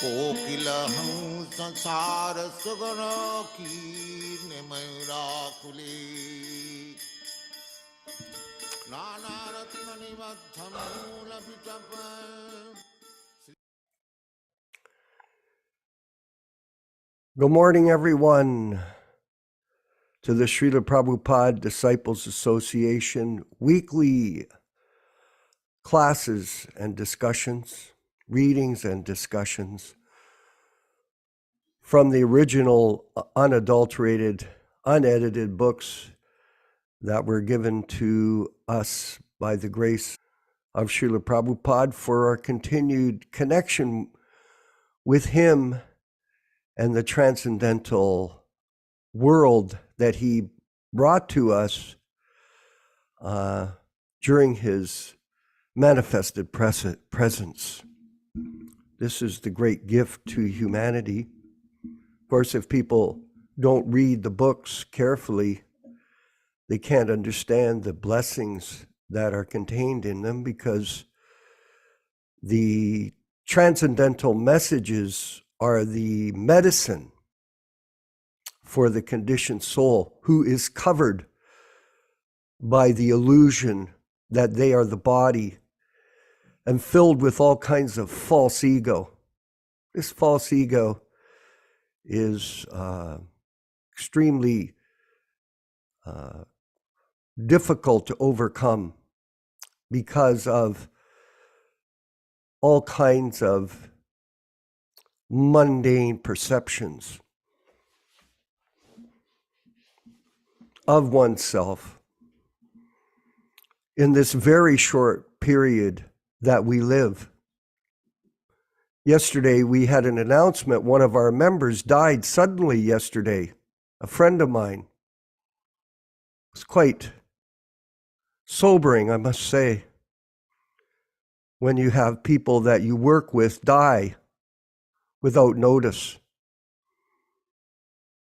कोकिलहं संसार सुगन कीर्न मयूरा कुले नाना रत्न निबद्ध मूल विटप. Good morning, everyone, to the Śrīla Prabhupada Disciples Association weekly classes and discussions, readings and discussions from the original unadulterated, unedited books that were given to us by the grace of Śrīla Prabhupada for our continued connection with him and the transcendental world that he brought to us during his manifested presence. This is the great gift to humanity. Of course, if people don't read the books carefully, they can't understand the blessings that are contained in them, because the transcendental messages are the medicine for the conditioned soul who is covered by the illusion that they are the body and filled with all kinds of false ego. This false ego is extremely difficult to overcome because of all kinds of mundane perceptions of oneself in this very short period that we live. Yesterday, we had an announcement. One of our members died suddenly yesterday, a friend of mine. It was quite sobering, I must say, when you have people that you work with die without notice.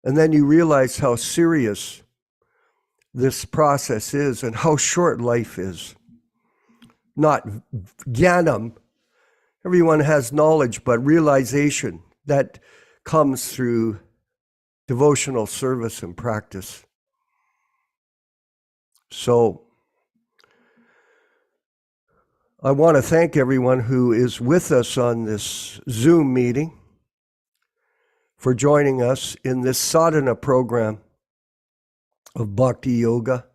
And then you realize how serious this process is and how short life is. Not jnanam, everyone has knowledge, but realization that comes through devotional service and practice. So I want to thank everyone who is with us on this Zoom meeting for joining us in this sadhana program of bhakti yoga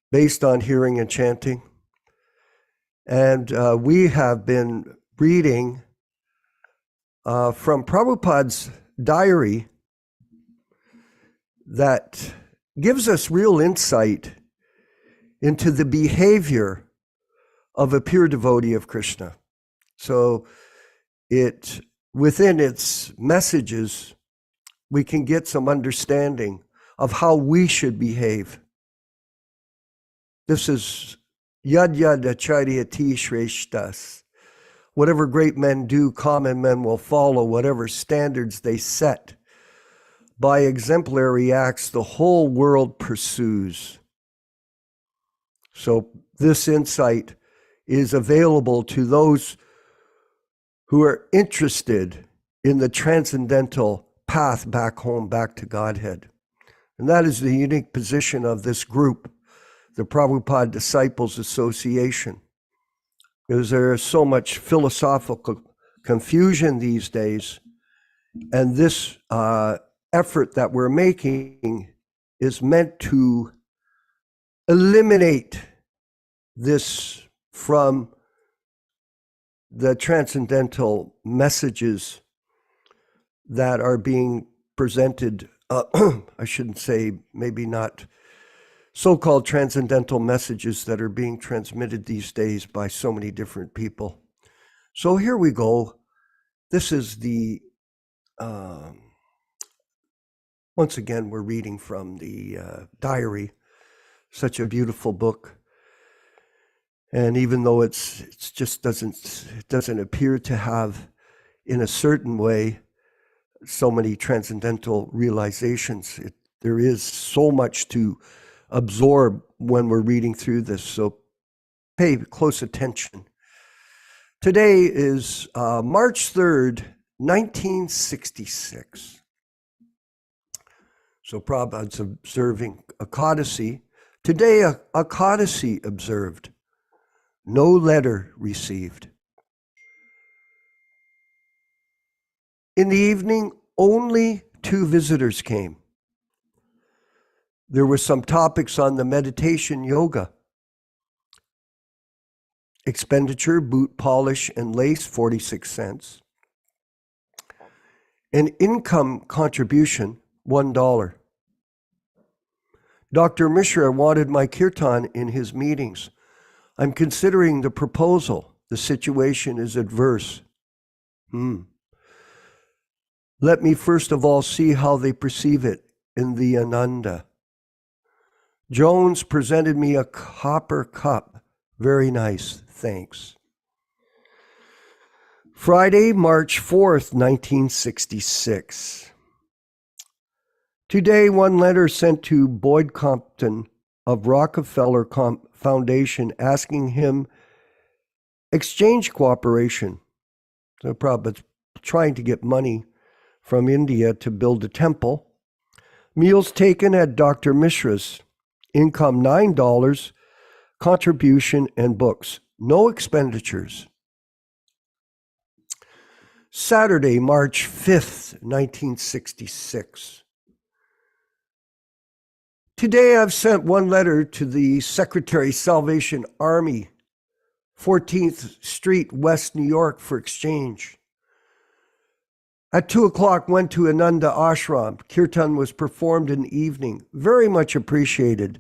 based on hearing and chanting. And we have been reading from Prabhupada's diary that gives us real insight into the behavior of a pure devotee of Krishna. So within its messages, we can get some understanding of how we should behave. This is yad yad acharyati shreshtas. Whatever great men do, common men will follow. Whatever standards they set, by exemplary acts, the whole world pursues. So this insight is available to those who are interested in the transcendental path back home, back to Godhead. And that is the unique position of this group, the Prabhupada Disciples Association, because there is so much philosophical confusion these days, and this effort that we're making is meant to eliminate this from the transcendental messages that are being presented. I shouldn't say, maybe not so-called transcendental messages that are being transmitted these days by so many different people. So here we go. This is the, once again, we're reading from the diary, such a beautiful book. And even though it just doesn't appear to have, in a certain way, so many transcendental realizations, there is so much to absorb when we're reading through this. So pay close attention. Today is March 3rd, 1966. So Prabhupada's observing Ekadasi. Today, Ekadasi observed. No letter received. In the evening, only 2 visitors came. There were some topics on the meditation yoga. Expenditure, boot polish and lace, 46 cents. And income contribution, $1. Dr. Mishra wanted my kirtan in his meetings. I'm considering the proposal. The situation is adverse. Let me first of all see how they perceive it in the Ananda. Jones presented me a copper cup. Very nice, thanks. Friday, March 4th, 1966. Today, one letter sent to Boyd Compton of Rockefeller Foundation asking him exchange cooperation. So Prabhupada's trying to get money from India to build a temple. Meals taken at Dr. Mishra's. Income $9, contribution and books. No expenditures. Saturday, March 5th, 1966. Today I've sent one letter to the Secretary Salvation Army, 14th Street, West New York, for exchange. At 2 o'clock, went to Ananda Ashram. Kirtan was performed in the evening. Very much appreciated.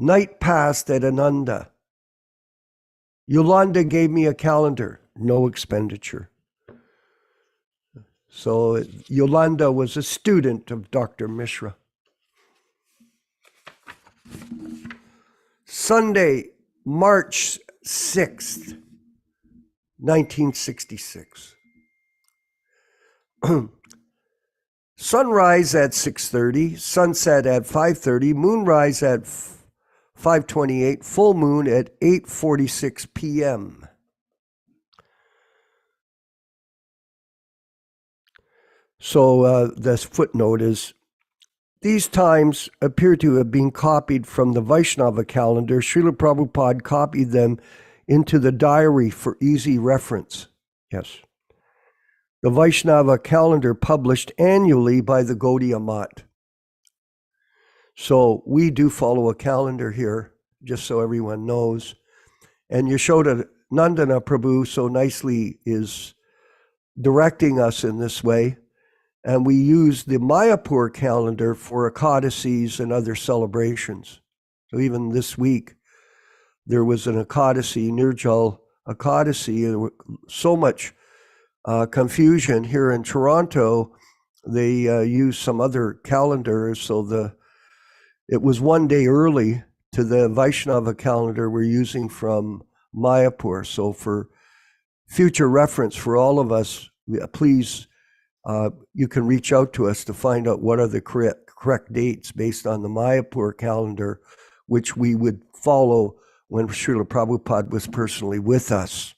Night passed at Ananda. Yolanda gave me a calendar. No expenditure. So Yolanda was a student of Dr. Mishra. Sunday, March 6th, 1966. Sunrise at 6:30, sunset at 5:30, moonrise at 5:28, full moon at 8:46 p.m. So this footnote is, these times appear to have been copied from the Vaishnava calendar. Śrīla Prabhupāda copied them into the diary for easy reference. Yes. The Vaishnava calendar published annually by the Gaudiya Math. So we do follow a calendar here, just so everyone knows. And Yaśodā-nandana Prabhu so nicely is directing us in this way. And we use the Mayapur calendar for Ekadasis and other celebrations. So even this week, there was an Ekadasi, Nirjal Ekadasi, and so much confusion here in Toronto. They used some other calendars, so it was one day early to the Vaishnava calendar we're using from Mayapur. So for future reference for all of us, please, you can reach out to us to find out what are the correct dates based on the Mayapur calendar, which we would follow when Śrīla Prabhupada was personally with us.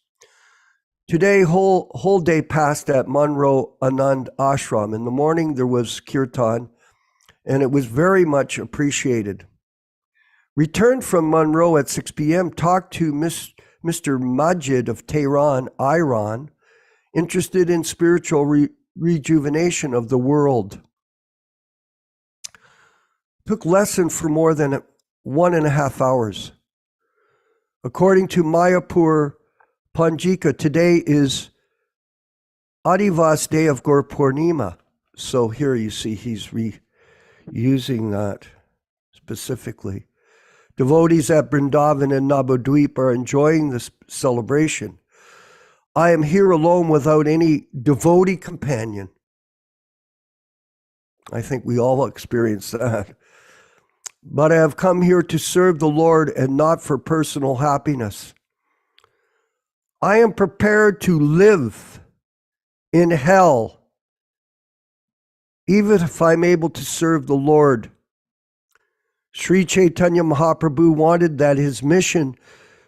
Today, whole day passed at Monroe Anand Ashram. In the morning, there was kirtan, and it was very much appreciated. Returned from Monroe at 6 p.m., talked to Mr. Majid of Tehran, Iran, interested in spiritual rejuvenation of the world. Took lesson for more than 1.5 hours. According to Mayapur Panjika, today is Adivas Day of Gaur Purnima. So here you see he's using that specifically. Devotees at Vrindavan and Navadvip are enjoying this celebration. I am here alone without any devotee companion. I think we all experience that. But I have come here to serve the Lord and not for personal happiness. I am prepared to live in hell, even if I'm able to serve the Lord. Sri Chaitanya Mahaprabhu wanted that his mission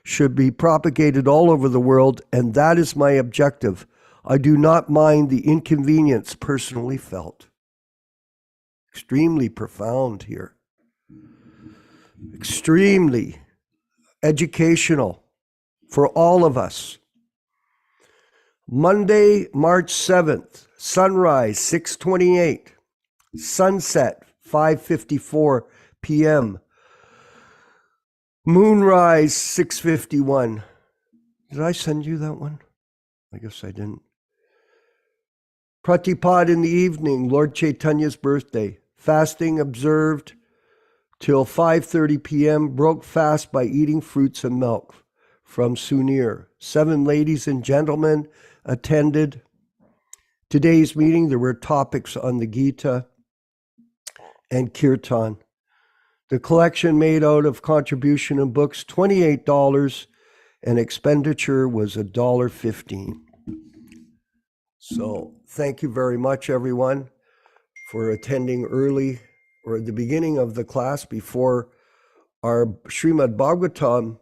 should be propagated all over the world, and that is my objective. I do not mind the inconvenience personally felt. Extremely profound here. Extremely educational for all of us. Monday, March 7th, sunrise 6:28, sunset 5:54 p.m., moonrise 6:51. Did I send you that one? I guess I didn't. Pratipad in the evening, Lord Chaitanya's birthday. Fasting observed till 5:30 p.m., broke fast by eating fruits and milk from Sunir. 7 ladies and gentlemen attended today's meeting. There were topics on the Gita and Kirtan. The collection made out of contribution and books, $28, and expenditure was $1.15. So thank you very much, everyone, for attending early or at the beginning of the class before our Srimad-Bhagavatam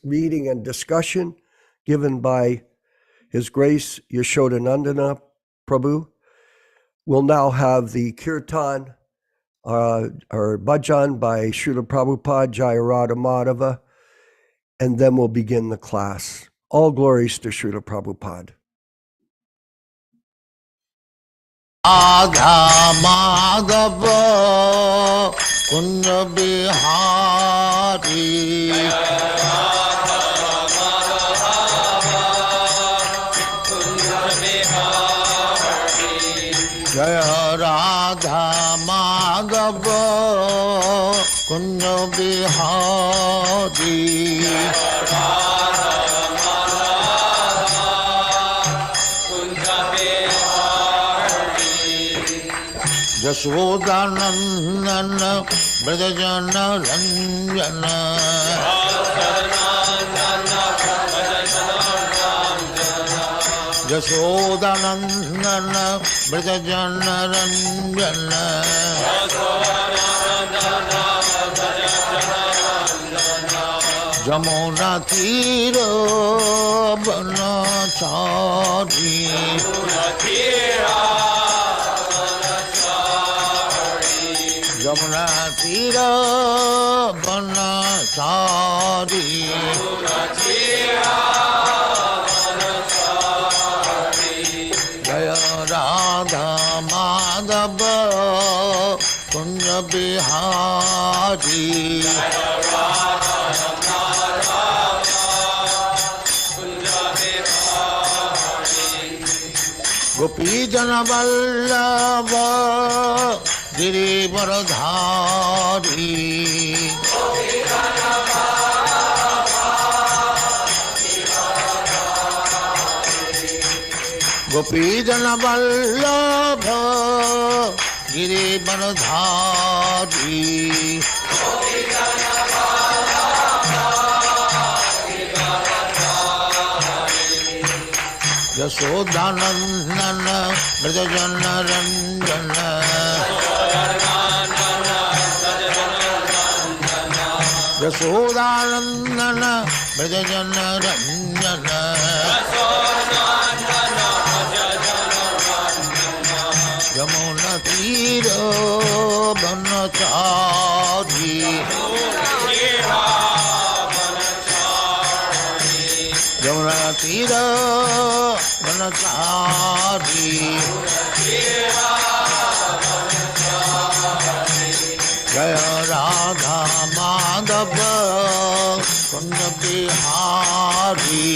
reading and discussion given by His Grace Yaśodā-nandana Prabhu. We'll now have the Kirtan or Bhajan by Śrīla Prabhupāda, Jaya Radha Madhava, and then we'll begin the class. All glories to Śrīla Prabhupāda. Radha Madhava Kunja Bihari Jaya Radha Madhava Kunja Bihari Yaśodā-nandana Brajajana Ranjana Yaśodā-nandana Brajajana Ranjana Jamuna Tira Banachari Jamuna Tira Banachari Jaya Radha Madhava Kunja Bihari Gopi Jana Vallabha Girivaradhari Gopi Jana Vallabha Girivaradhari Yaśodā-nandana Brajajana Ranjana Yaśodā-nandana Brajajana Ranjana Jamuna Tira Banachari Jamuna Tira Banachari Jaya Radha Madhava Kunja Bihari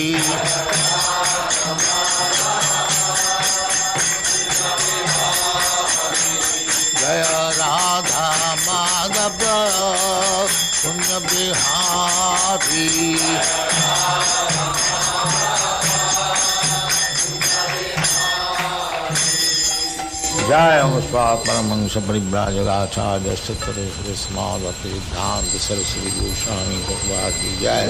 Jaya Radha Madhava Kunja Bihari Jai Amaspa Paramahansa Parivrajaga-Acārya Sattva Small Bhaktivedanta Saraswati Goswami Prabhupada ki Jai,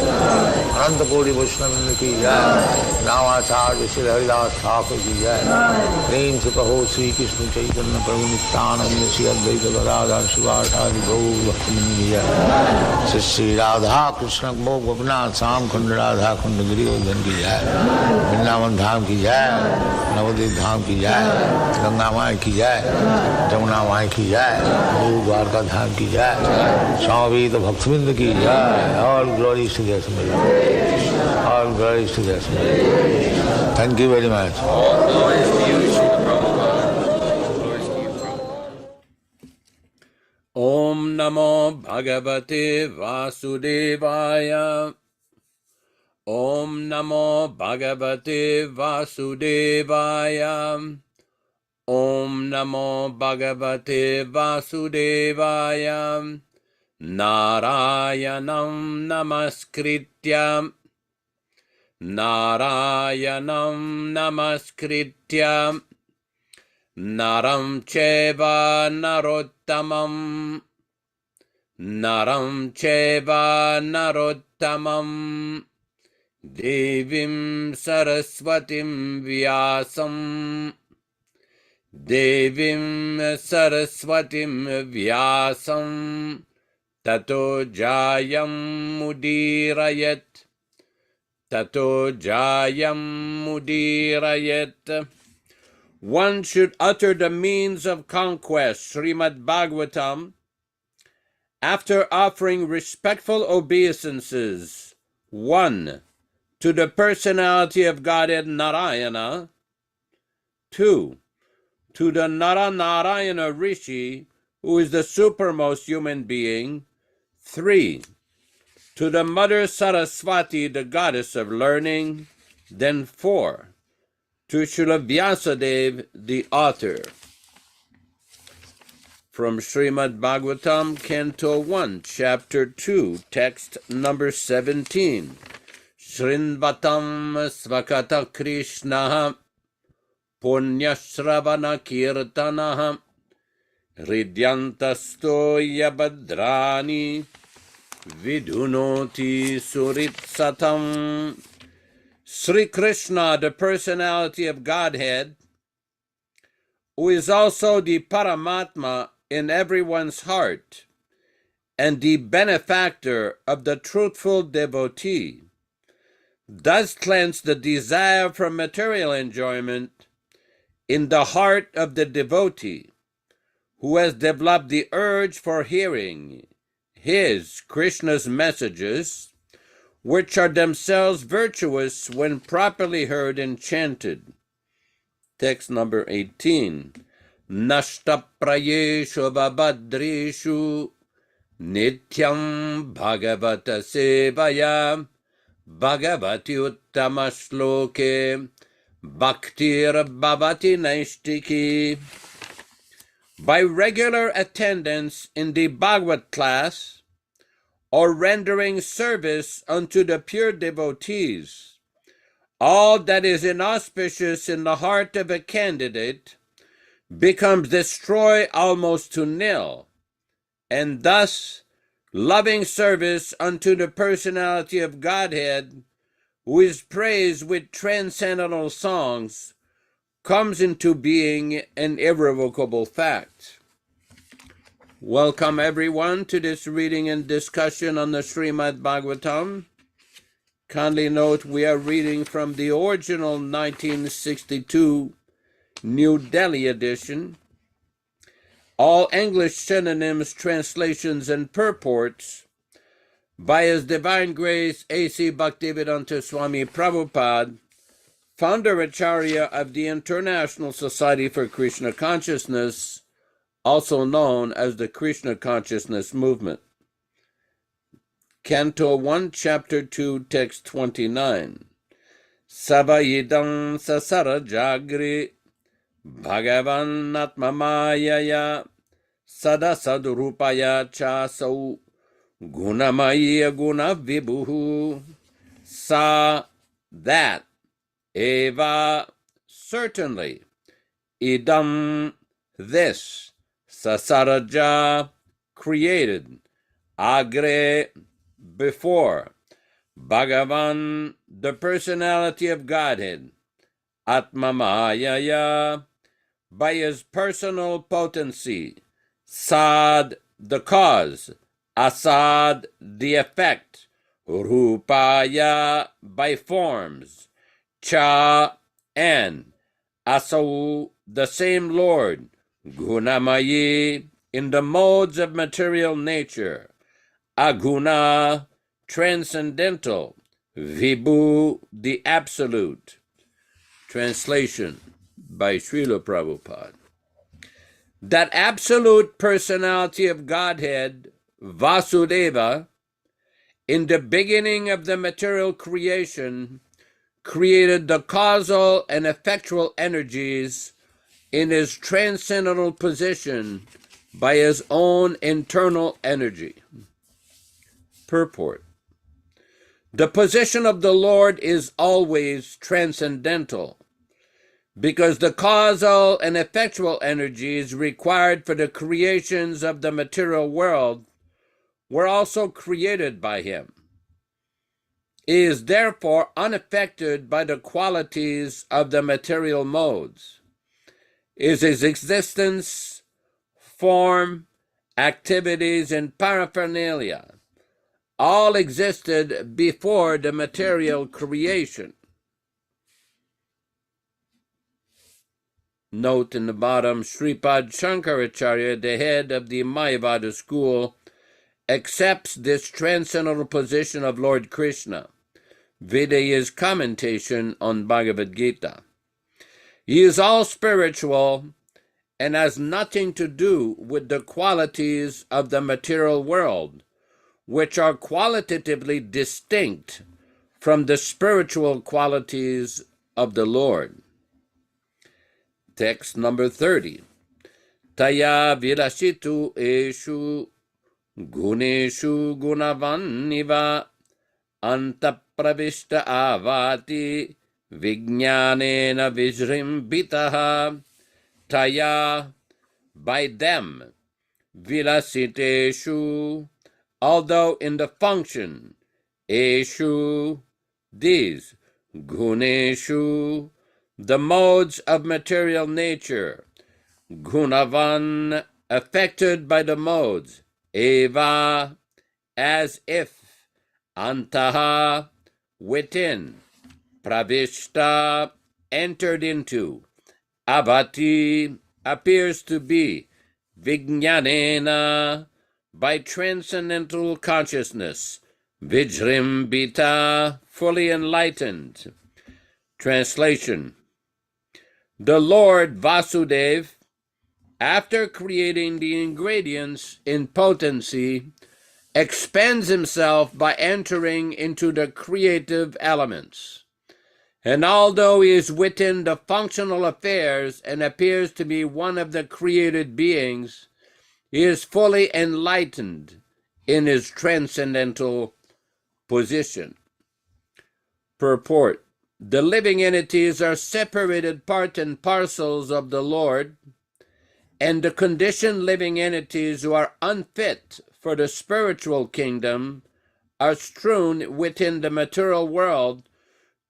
Ananta Koti Vaishnava ki Jai, Ramacārya Sri Haridas Thakur ki Jai, Prem se Kaho Sri Krishna Chaitanya Prabhu Nityananda Sri Advaita Gadadhar Sivasadi Gaur Bhaktivinoda ki Jai, Sri Radha Krishna Bhog Gopinath Sam Khund Radha Khund Giridhar ki Jai, Vrindavan Dham ki Jai, Navadvip Dham ki Jai, Ganga Mai ki Jai, Jamuna Mai ki Jai, Guru Dwarka Dham ki Jai, Swami Bhaktivedanta ki Jai. All glories to the Assemblity. All glories to the Assembly. Thank you very much. All glories to you, Śrīla Prabhupāda. Glories to you, Prabhupada. Om Namo Bhagavate Vasudevaya. Om Namo Bhagavate Vasudevaya. Om Namo Bhagavate Vasudevaya. Narayanam Namaskritya. Narayanam Namaskritya. Naram Cheva Narottamam. Naram Cheva Narottamam. Devim Saraswatim Vyasam. Devim Saraswatim Vyasam. Tato Jayam Mudirayat. Tato Jayam Mudirayat. One should utter the means of conquest, Srimad-Bhagavatam, after offering respectful obeisances. 1. To the personality of Godhead Narayana. 2. To the Narayana Rishi, who is the supermost human being. 3. To the Mother Saraswati, the goddess of learning. Then 4. To Śrīla Vyasadeva, the author. From Srimad-Bhagavatam, Canto 1, Chapter 2, Text number 17. Shrinvatam Svakata Krishna Punyashravana Kirtana Ridyantastoya Badrani Vidunoti Suritsatam. Sri Krishna, the personality of Godhead, who is also the Paramatma in everyone's heart, and the benefactor of the truthful devotee, does cleanse the desire for material enjoyment in the heart of the devotee, who has developed the urge for hearing his, Krishna's messages, which are themselves virtuous when properly heard and chanted. Text number 18. Nashtaprayeshu vabhadreshu nityam bhagavata sevaya bhagavati uttama shloke bhaktir bhavati naishtiki. By regular attendance in the Bhagavat class, or rendering service unto the pure devotees, all that is inauspicious in the heart of a candidate becomes destroyed almost to nil, and thus loving service unto the personality of Godhead, who is praised with transcendental songs, comes into being an irrevocable fact. Welcome everyone to this reading and discussion on the Śrīmad-Bhāgavatam. Kindly note we are reading from the original 1962 New Delhi edition. All English synonyms, translations, and purports by His Divine Grace A.C. Bhaktivedanta Swami Prabhupāda, Founder-Ācārya of the International Society for Krishna Consciousness, also known as the Krishna Consciousness Movement. Canto 1, Chapter 2, Text 29. Savayidam sasara jagri Bhagavan atmamayaya sadasadrupaya chasau gunamaya guna vibhuhu. Sa, that, eva, certainly, idam, This Sasaraja created, Agre before, Bhagavan the personality of Godhead, Atmamayaya by his personal potency, Sad the cause, Asad the effect, Rupaya by forms, Cha and Asau the same Lord, Gunamayi in the modes of material nature, Aguna transcendental, Vibhu the absolute. Translation by Śrīla Prabhupāda. That absolute personality of Godhead, Vasudeva, in the beginning of the material creation, created the causal and effectual energies in his transcendental position by his own internal energy. Purport. The position of the Lord is always transcendental, because the causal and effectual energies required for the creations of the material world were also created by him. He is therefore unaffected by the qualities of the material modes. His existence, form, activities, and paraphernalia all existed before the material creation. Note in the bottom, Sripad Shankaracharya, the head of the Mayavada school, accepts this transcendental position of Lord Krishna, vide his commentation on Bhagavad Gita. He is all spiritual and has nothing to do with the qualities of the material world, which are qualitatively distinct from the spiritual qualities of the Lord. Text number 30. Taya virasitu eshu guneshu gunavanniva antapravishta avati vijnanena vijrimbitaha. Taya, by them, vilasiteshu, although in the function, eshu, these, guneshu, the modes of material nature, gunavan, affected by the modes, eva, as if, antaha, within, pravishta, entered into, abhati, appears to be, vijnanena, by transcendental consciousness, vijrimbita, fully enlightened. Translation. The Lord Vasudeva, after creating the ingredients in potency, expends himself by entering into the creative elements. And although he is within the functional affairs and appears to be one of the created beings, he is fully enlightened in his transcendental position. Purport. The living entities are separated part and parcels of the Lord, and the conditioned living entities who are unfit for the spiritual kingdom are strewn within the material world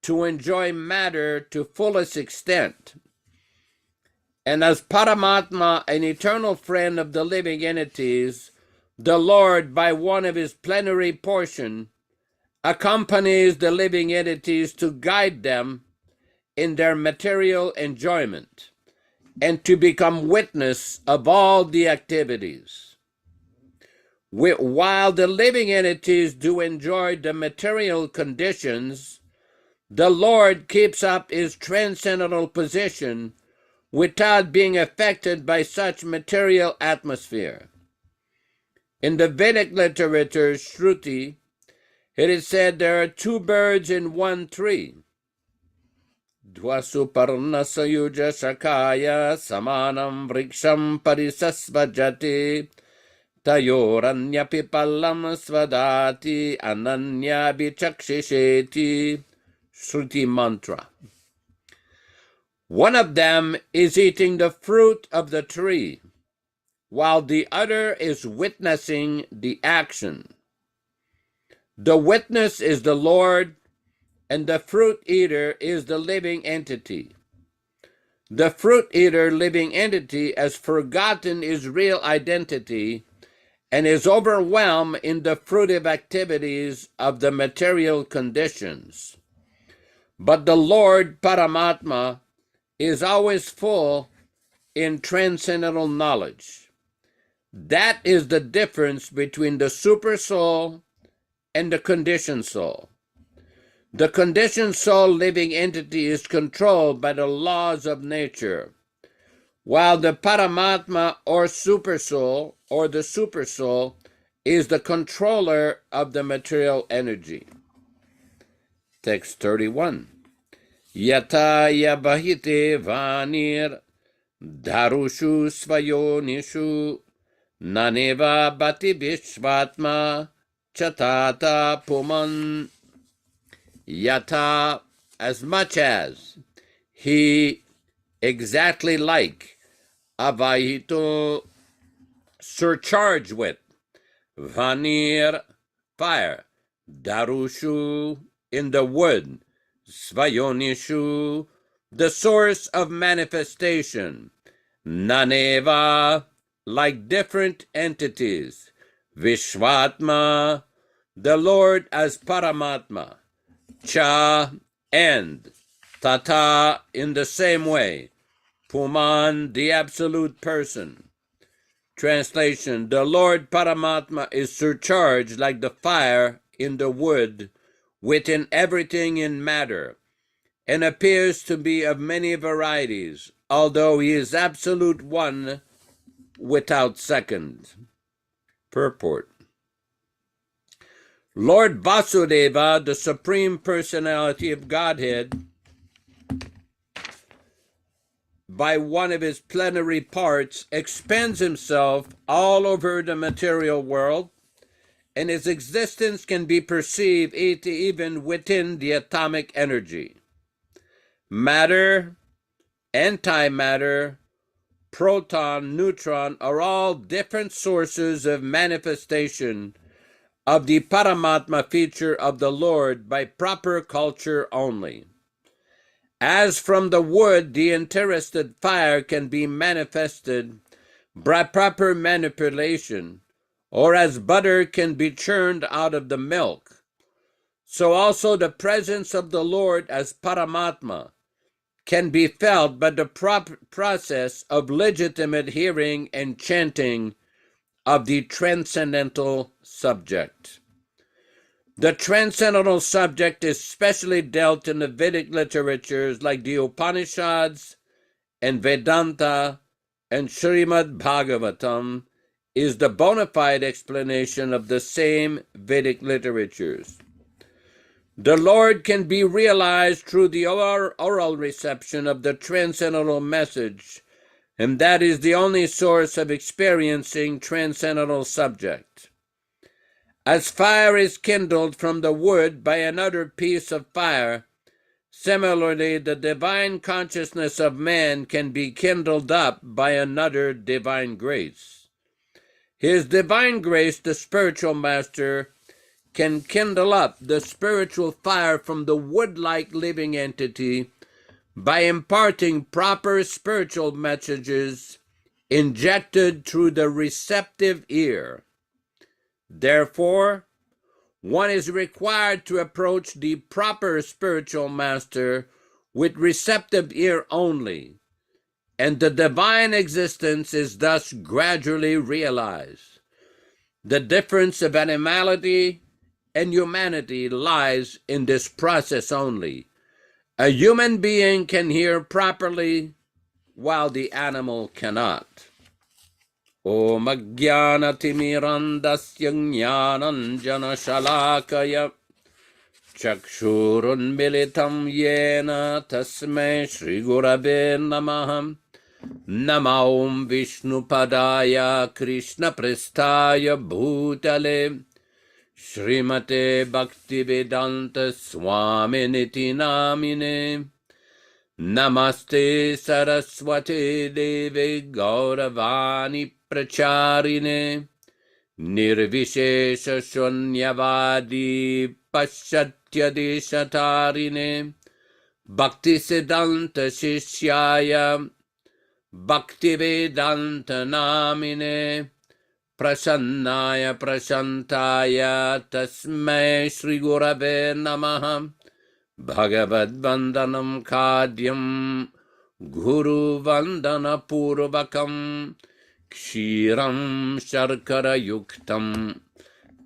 to enjoy matter to fullest extent. And as Paramatma, an eternal friend of the living entities, the Lord, by one of his plenary portion, accompanies the living entities to guide them in their material enjoyment and to become witness of all the activities. While the living entities do enjoy the material conditions, the Lord keeps up his transcendental position without being affected by such material atmosphere. In the Vedic literature, Shruti, it is said there are two birds in one tree. Dvasuparna sayuja shakaya samanam vriksham parisasvajati tayoranyapi pallam svadati ananya bichakshisheti. Shruti mantra. One of them is eating the fruit of the tree, while the other is witnessing the action. The witness is the Lord, and the fruit eater is the living entity. The fruit eater living entity has forgotten his real identity and is overwhelmed in the fruitive activities of the material conditions. But the Lord Paramatma is always full in transcendental knowledge. That is the difference between the super soul and the conditioned soul. The conditioned soul living entity is controlled by the laws of nature, while the Paramatma or super soul or the super soul is the controller of the material energy. Text 31. Yata yabahite vanir darushu svayonishu naneva bati vishvatma chatata puman. Yata, as much as, he, exactly like, avahito, surcharged with, vanir, fire, darushu, in the wood, svayonishu, the source of manifestation, naneva, like different entities, vishvatma, the Lord as Paramatma, cha, and, tata, in the same way, puman, the absolute person. Translation: the Lord Paramatma is surcharged like the fire in the wood within everything in matter, and appears to be of many varieties, although he is absolute one without second. Purport: Lord Vasudeva, the Supreme Personality of Godhead, by one of his plenary parts, expends himself all over the material world, and his existence can be perceived even within the atomic energy. Matter, antimatter, proton, neutron are all different sources of manifestation of the Paramatma feature of the Lord by proper culture only. As from the wood the interested fire can be manifested by proper manipulation, or as butter can be churned out of the milk, so also the presence of the Lord as Paramatma can be felt by the process of legitimate hearing and chanting of the transcendental subject. The transcendental subject is specially dealt in the Vedic literatures like the Upanishads and Vedanta, and Srimad-Bhāgavatam is the bona fide explanation of the same Vedic literatures. The Lord can be realized through the oral reception of the transcendental message, and that is the only source of experiencing transcendental subject. As fire is kindled from the wood by another piece of fire, similarly the divine consciousness of man can be kindled up by another divine grace. His divine grace, the spiritual master, can kindle up the spiritual fire from the wood-like living entity by imparting proper spiritual messages injected through the receptive ear. Therefore, one is required to approach the proper spiritual master with receptive ear only, and the divine existence is thus gradually realized. The difference of animality and humanity lies in this process only. A human being can hear properly, while the animal cannot. Om Ajnana Timirandasya Jnananjana Shalakaya Chakshurun Militam Yena Tasmai Shri Gurave Namaham Namaum Vishnu Padaya Krishna Prestaya Bhutale Srimate Bhaktivedanta Swami Namine Namaste Saraswati Devi Gauravani Pracharine Nirvishesha Shunyavadi Paschatya Deshatarine Bhaktisiddhanta Shishyaya Bhaktivedanta Namine Prasannaya Prashantaya Tasmai Shri Gurave Namaha Bhagavad Vandanam Khadyam Guru Vandana Purvakam Kshiram Sharkara Yuktam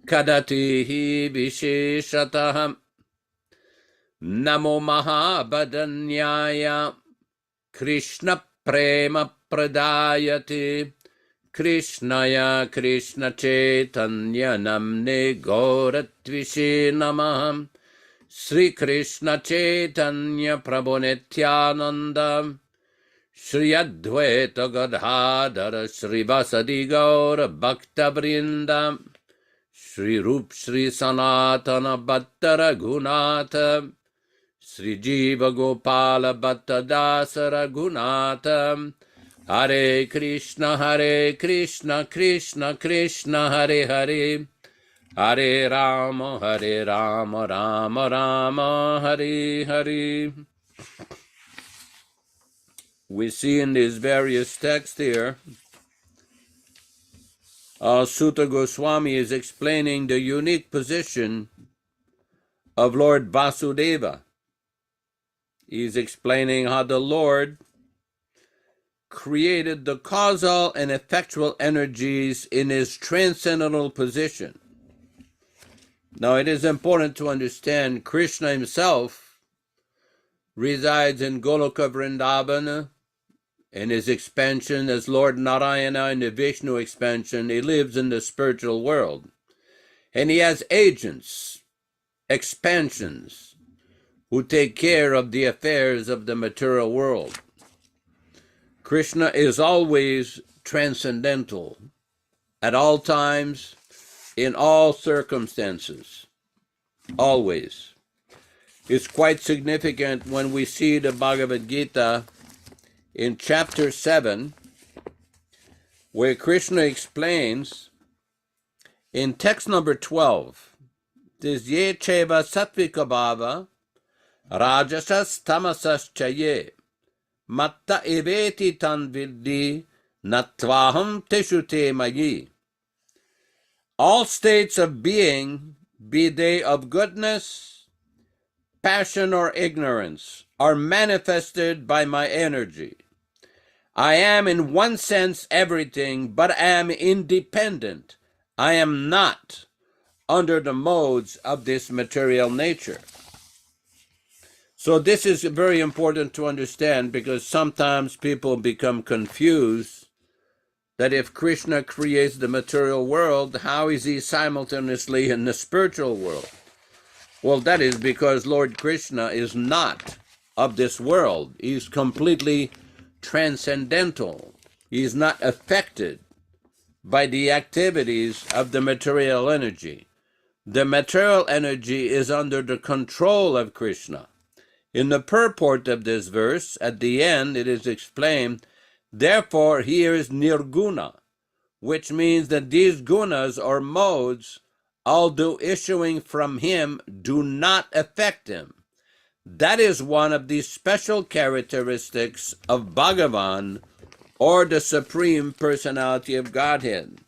Kadatihi Visheshataham Namo Mahabhadanyaya Krishna Prema Pradayate Krishnaya Krishna Chaitanya Namne Gauratvishe Namaham Sri Krishna Chaitanya Prabhu Nityananda Shri Advaita Gadadhara Shri Vasadi Gaura Bhakta Vrinda Shri Rup Shri Sanatana Bhatta Raghunatha Sri Jiva Gopala Bhatta Dasa Raghunatha Hare Krishna Krishna Krishna Hare Hare Hare Rama Rama Rama Hare Hare. We see in these various texts here, Sutta Goswami is explaining the unique position of Lord Vasudeva. He's explaining how the Lord created the causal and effectual energies in his transcendental position. Now, it is important to understand Krishna himself resides in Goloka Vrindavana. In his expansion as Lord Narayana in the Vishnu expansion, he lives in the spiritual world. And he has agents, expansions, who take care of the affairs of the material world. Krishna is always transcendental, at all times, in all circumstances, always. It's quite significant when we see the Bhagavad Gita in chapter 7, where Krishna explains in text number 12, this ye cheva sattvika bhava rajasas tamasas chaye matta eveti tan viddi natvaham teshute mayi. All states of being, be they of goodness, passion, or ignorance, are manifested by my energy. I am in one sense everything, but I am independent. I am not under the modes of this material nature. So this is very important to understand, because sometimes people become confused that if Krishna creates the material world, how is he simultaneously in the spiritual world? Well, that is because Lord Krishna is not of this world. He's completely transcendental. He is not affected by the activities of the material energy. The material energy is under the control of Krishna. In the purport of this verse, at the end, it is explained, therefore here is nirguna, which means that these gunas or modes, although issuing from him, do not affect him. That is one of the special characteristics of Bhagavan, or the Supreme Personality of Godhead.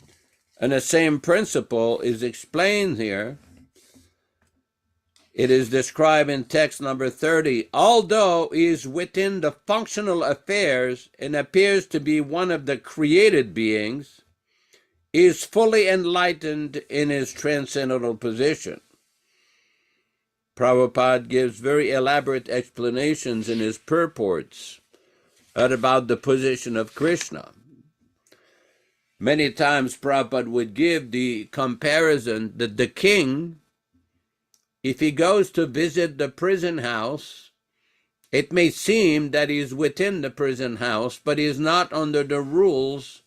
And the same principle is explained here. It is described in text number 30. Although he is within the functional affairs and appears to be one of the created beings, he is fully enlightened in his transcendental position. Prabhupada gives very elaborate explanations in his purports about the position of Krishna. Many times Prabhupada would give the comparison that the king, if he goes to visit the prison house, it may seem that he's within the prison house, but he's not under the rules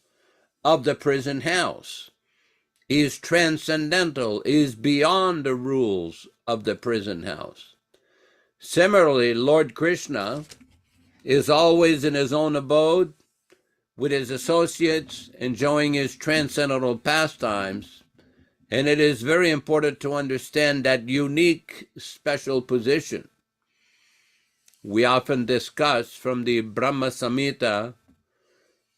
of the prison house. He's transcendental, he's beyond the rules of the prison house. Similarly, Lord Krishna is always in his own abode, with his associates, enjoying his transcendental pastimes, and it is very important to understand that unique, special position. We often discuss from the Brahma Samhita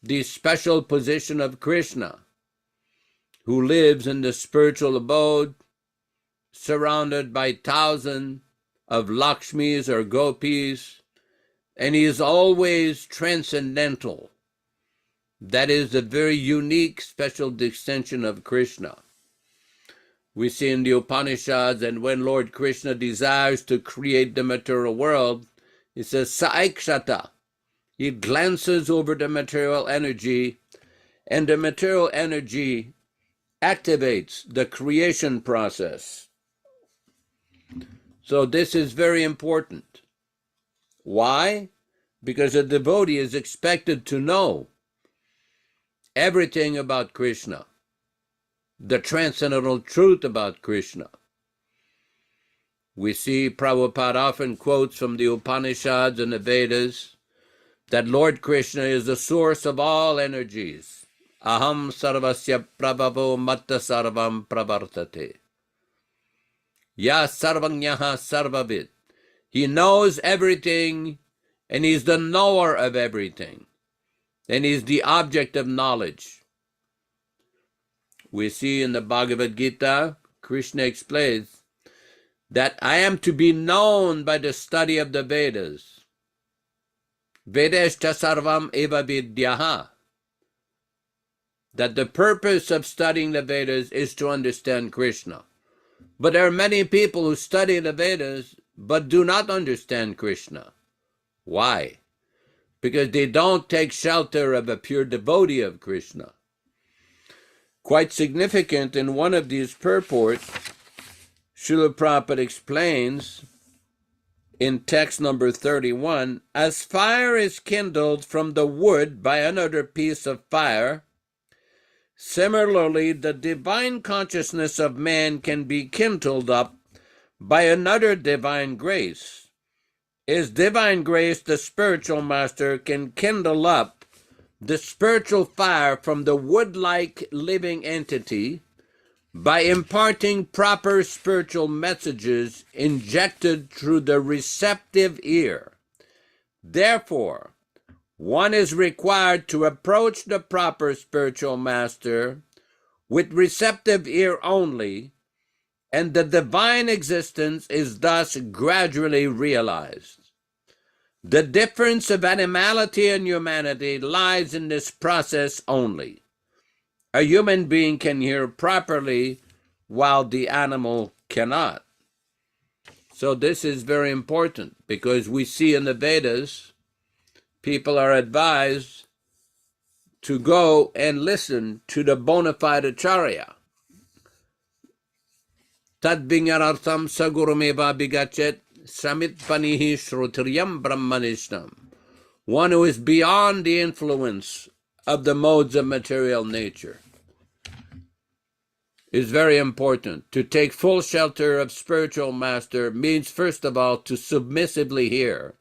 the special position of Krishna, who lives in the spiritual abode, surrounded by thousands of Lakshmis or Gopis, and he is always transcendental. That is a very unique, special distinction of Krishna. We see in the Upanishads, and when Lord Krishna desires to create the material world, he says, Saikshata. He glances over the material energy, and the material energy activates the creation process. So this is very important. Why? Because a devotee is expected to know everything about Krishna, the transcendental truth about Krishna. We see Prabhupada often quotes from the Upanishads and the Vedas that Lord Krishna is the source of all energies. Aham sarvasya prabhavo matta sarvam pravartate. Ya sarvanyaha sarvavid. He knows everything, and he's the knower of everything, and he's the object of knowledge. We see in the Bhagavad Gita, Krishna explains that I am to be known by the study of the Vedas. Vedeshta sarvam eva vidyaha. That the purpose of studying the Vedas is to understand Krishna. But there are many people who study the Vedas but do not understand Krishna. Why? Because they don't take shelter of a pure devotee of Krishna. Quite significant, in one of these purports, Śrīla Prabhupāda explains in text number 31, as fire is kindled from the wood by another piece of fire, similarly the divine consciousness of man can be kindled up by another divine grace. His divine grace, the spiritual master, can kindle up the spiritual fire from the wood-like living entity by imparting proper spiritual messages injected through the receptive ear. Therefore, one is required to approach the proper spiritual master with receptive ear only, and the divine existence is thus gradually realized. The difference of animality and humanity lies in this process only. A human being can hear properly while the animal cannot. So this is very important, because we see in the Vedas, people are advised to go and listen to the bona fide Acharya. Tad vinyarartham sagurumeva bigachet samit panihi shrutriyam brahmanishnam. One who is beyond the influence of the modes of material nature. Is very important. To take full shelter of spiritual master means, first of all, to submissively hear.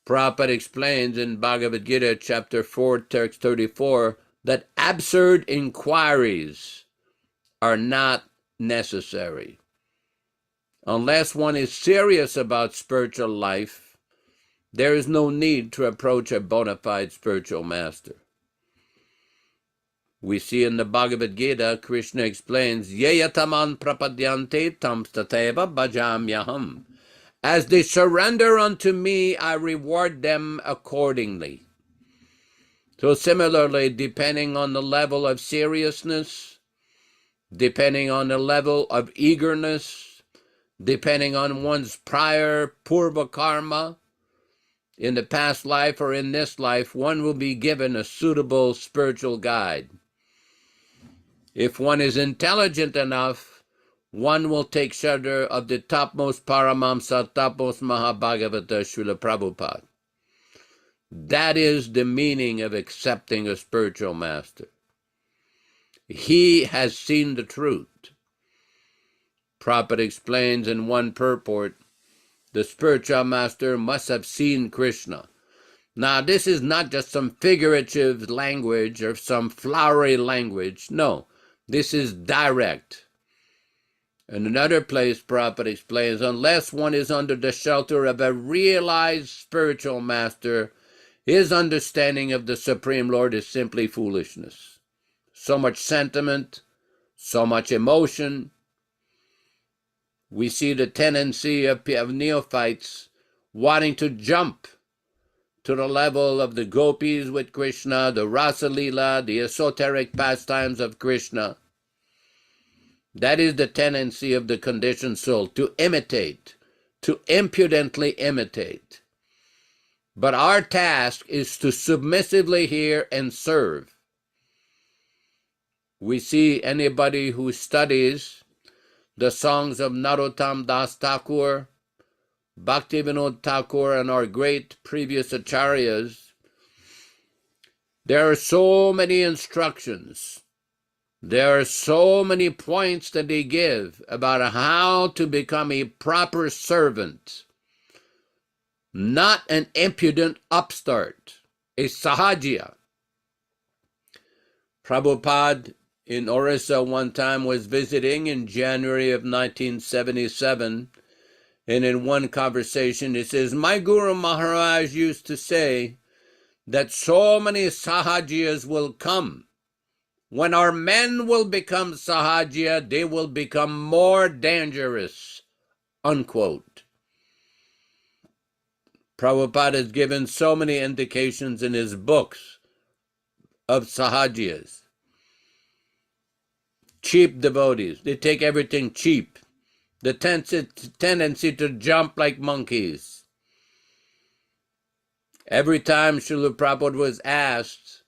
Prabhupada explains in Bhagavad Gita, chapter 4, text 34, that absurd inquiries are not necessary. Unless one is serious about spiritual life, there is no need to approach a bona fide spiritual master. We see in the Bhagavad Gita, Krishna explains, Yayataman prapadyante tamstateva bhajamyaham. As they surrender unto me, I reward them accordingly. So similarly, depending on the level of seriousness, depending on the level of eagerness, depending on one's prior purva karma, in the past life or in this life, one will be given a suitable spiritual guide. If one is intelligent enough, one will take shelter of the topmost Paramamsa, topmost Mahabhagavata, Śrīla Prabhupāda. That is the meaning of accepting a spiritual master. He has seen the truth. Prabhupada explains in one purport, the spiritual master must have seen Krishna. Now, this is not just some figurative language or some flowery language. No, this is direct. In another place, Prabhupada explains, unless one is under the shelter of a realized spiritual master, his understanding of the Supreme Lord is simply foolishness. So much sentiment, so much emotion. We see the tendency of neophytes wanting to jump to the level of the gopis with Krishna, the Rasa Leela, the esoteric pastimes of Krishna. That is the tendency of the conditioned soul, to imitate, to impudently imitate. But our task is to submissively hear and serve. We see anybody who studies the songs of Narottam Das Thakur, Bhaktivedanta Thakur, and our great previous acharyas, there are so many instructions. There are so many points that they give about how to become a proper servant, not an impudent upstart, a sahajya. Prabhupada in Orissa one time was visiting in January of 1977, and in one conversation he says, my Guru Maharaj used to say that so many sahajiyas will come. When our men will become sahajiya, they will become more dangerous, unquote. Prabhupada has given so many indications in his books of sahajiyas. Cheap devotees, they take everything cheap. The tendency to jump like monkeys. Every time Śrīla Prabhupada was asked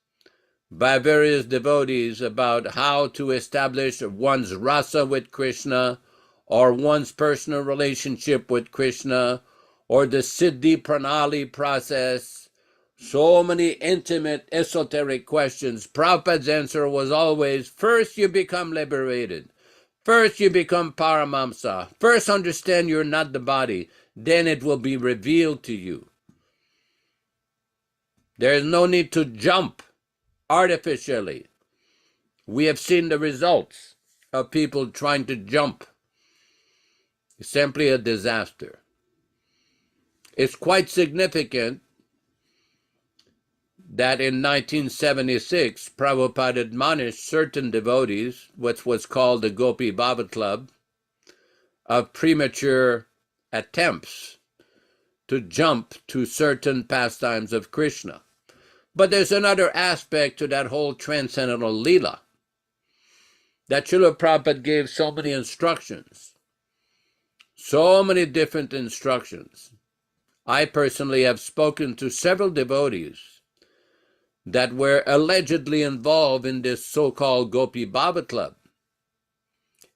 by various devotees about how to establish one's rasa with Krishna, or one's personal relationship with Krishna, or the Siddhi Pranali process, so many intimate, esoteric questions, Prabhupada's answer was always, first you become liberated. First you become Paramamsa. First understand you're not the body. Then it will be revealed to you. There is no need to jump artificially. We have seen the results of people trying to jump. It's simply a disaster. It's quite significant that in 1976, Prabhupada admonished certain devotees, which was called the Gopi Bhava Club, of premature attempts to jump to certain pastimes of Krishna. But there's another aspect to that whole transcendental Leela, that Śrīla Prabhupada gave so many instructions, so many different instructions. I personally have spoken to several devotees that were allegedly involved in this so-called Gopi Bhava Club.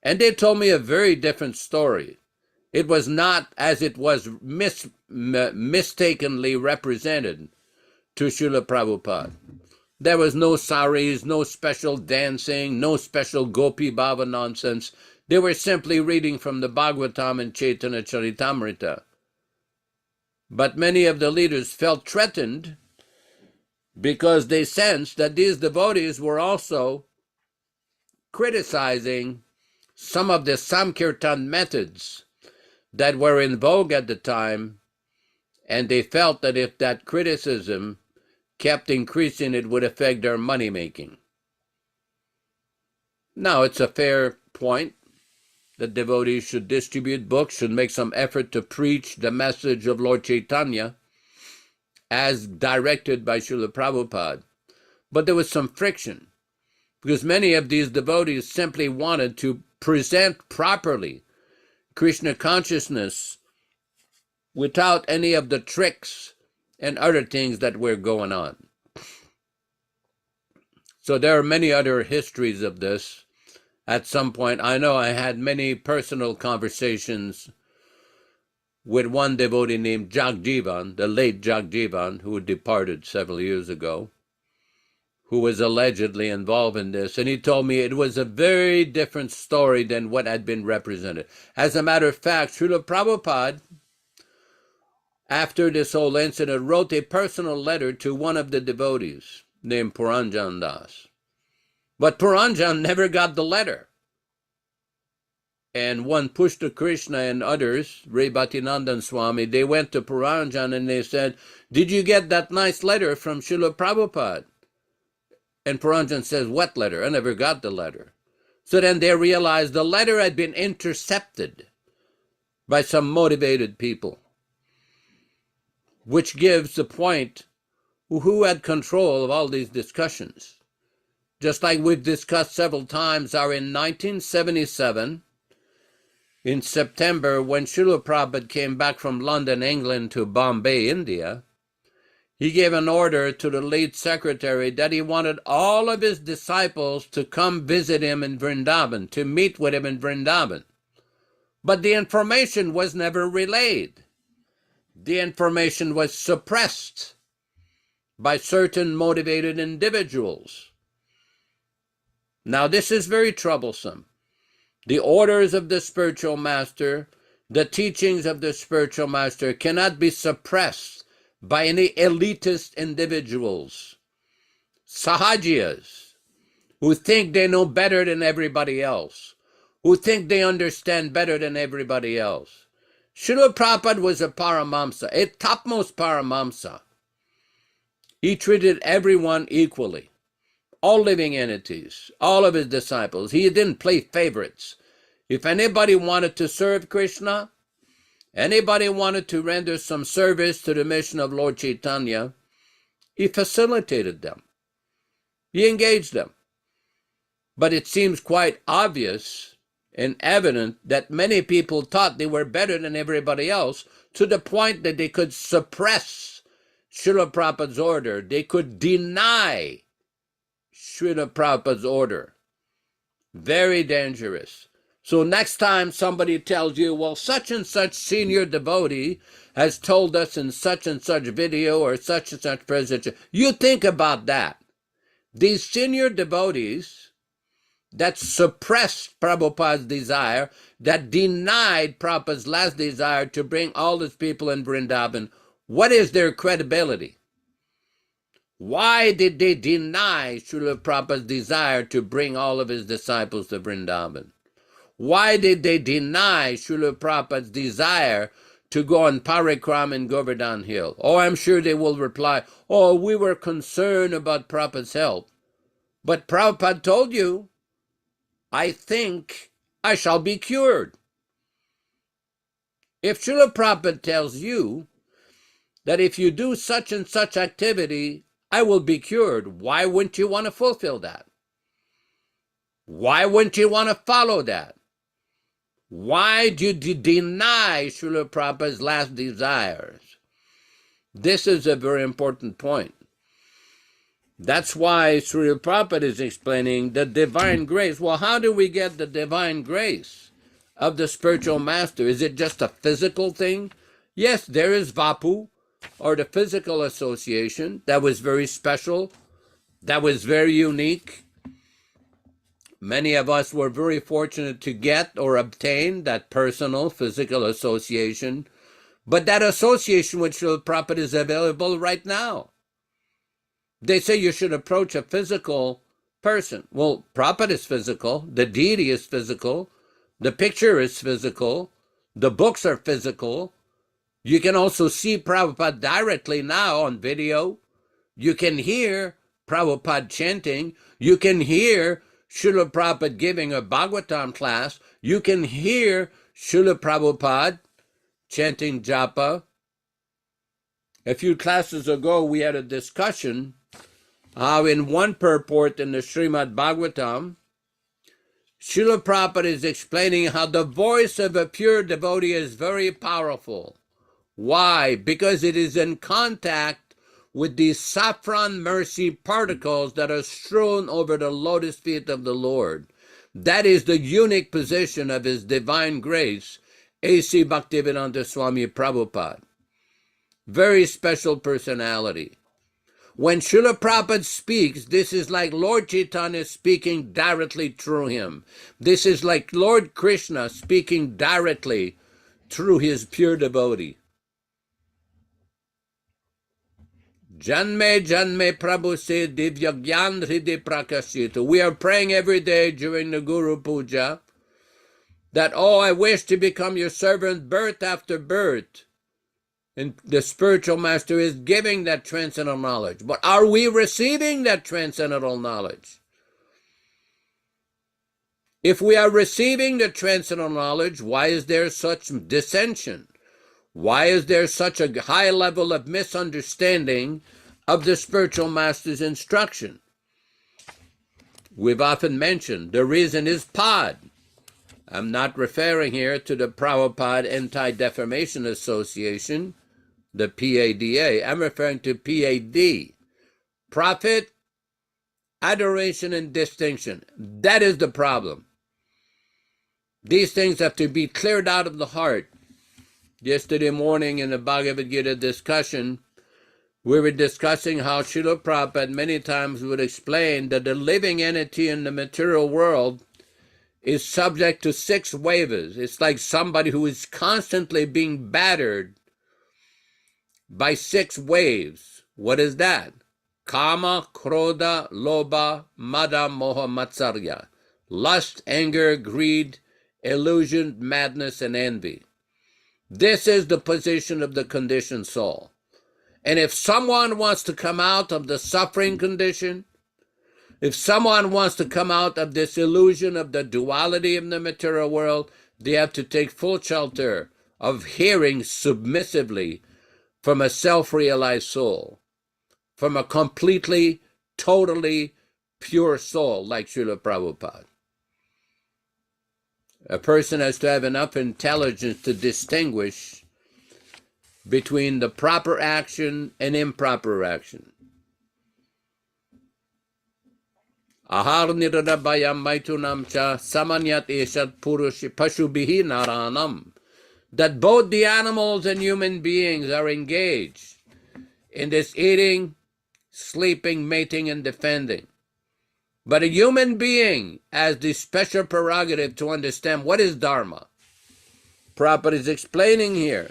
And they told me a very different story. It was not as it was mistakenly represented to Śrīla Prabhupada. There was no saris, no special dancing, no special Gopi Bhava nonsense. They were simply reading from the Bhagavatam and Chaitanya Charitamrita. But many of the leaders felt threatened because they sensed that these devotees were also criticizing some of the Sankirtan methods that were in vogue at the time, and they felt that if that criticism kept increasing, it would affect their money-making. Now, it's a fair point that devotees should distribute books, should make some effort to preach the message of Lord Chaitanya as directed by Śrīla Prabhupada. But there was some friction, because many of these devotees simply wanted to present properly Krishna consciousness without any of the tricks and other things that were going on. So there are many other histories of this. At some point, I know I had many personal conversations with one devotee named Jagjivan, the late Jagjivan, who departed several years ago, who was allegedly involved in this. And he told me it was a very different story than what had been represented. As a matter of fact, Śrīla Prabhupada, after this whole incident, wrote a personal letter to one of the devotees named Puranjan Das. But Puranjan never got the letter. And one Pushta Krishna and others, Ray Bhaktivedanta Swami, they went to Puranjan and they said, "Did you get that nice letter from Śrīla Prabhupāda?" And Puranjan says, "What letter? I never got the letter." So then they realized the letter had been intercepted by some motivated people, which gives the point who had control of all these discussions. Just like we've discussed several times, are in 1977, in September, when Śrīla Prabhupada came back from London, England to Bombay, India, he gave an order to the late secretary that he wanted all of his disciples to come visit him in Vrindavan, to meet with him in Vrindavan. But the information was never relayed. The information was suppressed by certain motivated individuals. Now, this is very troublesome. The orders of the spiritual master, the teachings of the spiritual master cannot be suppressed by any elitist individuals, sahajiyas, who think they know better than everybody else, who think they understand better than everybody else. Śrīla Prabhupada was a Paramamsa, a topmost Paramamsa. He treated everyone equally. All living entities, all of his disciples. He didn't play favorites. If anybody wanted to serve Krishna, anybody wanted to render some service to the mission of Lord Chaitanya, he facilitated them. He engaged them. But it seems quite obvious and evident that many people thought they were better than everybody else, to the point that they could suppress Śrīla Prabhupada's order. They could deny Śrīla Prabhupada's order. Very dangerous. So next time somebody tells you, well, such and such senior devotee has told us in such and such video or such and such presentation, you think about that. These senior devotees that suppressed Prabhupada's desire, that denied Prabhupada's last desire to bring all his people in Vrindavan, what is their credibility? Why did they deny Śrīla Prabhupada's desire to bring all of his disciples to Vrindavan? Why did they deny Śrīla Prabhupada's desire to go on parikram in Govardhan Hill? Oh, I'm sure they will reply, oh, we were concerned about Prabhupada's health. But Prabhupada told you, I think I shall be cured. If Śrīla Prabhupada tells you that if you do such and such activity, I will be cured, why wouldn't you want to fulfill that? Why wouldn't you want to follow that? Why do you deny Śrīla Prabhupada's last desires? This is a very important point. That's why Śrīla Prabhupada is explaining the divine grace. Well, how do we get the divine grace of the spiritual master? Is it just a physical thing? Yes, there is Vapu, or the physical association. That was very special. That was very unique. Many of us were very fortunate to get or obtain that personal physical association. But that association with Śrīla Prabhupada is available right now. They say you should approach a physical person. Well, Prabhupada is physical. The deity is physical. The picture is physical. The books are physical. You can also see Prabhupada directly now on video. You can hear Prabhupada chanting. You can hear Śrīla Prabhupada giving a Bhagavatam class. You can hear Śrīla Prabhupada chanting japa. A few classes ago, we had a discussion how in one purport in the Srimad-Bhagavatam, Śrīla Prabhupada is explaining how the voice of a pure devotee is very powerful. Why? Because it is in contact with these saffron mercy particles that are strewn over the lotus feet of the Lord. That is the unique position of His Divine Grace A.C. Bhaktivedanta Swami Prabhupāda. Very special personality. When Śrīla Prabhupada speaks, this is like Lord Chaitanya speaking directly through him. This is like Lord Krishna speaking directly through his pure devotee. Janme Janme Prabhu se Divya Gyan Hridi Prakashita. We are praying every day during the Guru Puja that, oh, I wish to become your servant birth after birth. And the spiritual master is giving that transcendental knowledge. But are we receiving that transcendental knowledge? If we are receiving the transcendental knowledge, why is there such dissension? Why is there such a high level of misunderstanding of the spiritual master's instruction? We've often mentioned the reason is PAD. I'm not referring here to the Prabhupada Anti-Defamation Association, the PADA. I'm referring to PAD. Profit, adoration, and distinction. That is the problem. These things have to be cleared out of the heart. Yesterday morning in the Bhagavad Gita discussion, we were discussing how Śrīla Prabhupada many times would explain that the living entity in the material world is subject to 6 waves. It's like somebody who is constantly being battered by 6 waves. What is that? Kama, Krodha, Lobha, Mada, Moha, Matsarya. Lust, anger, greed, illusion, madness, and envy. This is the position of the conditioned soul. And if someone wants to come out of the suffering condition, if someone wants to come out of this illusion of the duality of the material world, they have to take full shelter of hearing submissively from a self-realized soul, from a completely, totally pure soul like Śrīla Prabhupada. A person has to have enough intelligence to distinguish between the proper action and improper action. Ahar niradabayam maitunam cha samanyat eshat purushi pashubihi naranam. That both the animals and human beings are engaged in this eating, sleeping, mating, and defending. But a human being has the special prerogative to understand what is Dharma. Prabhupada is explaining here.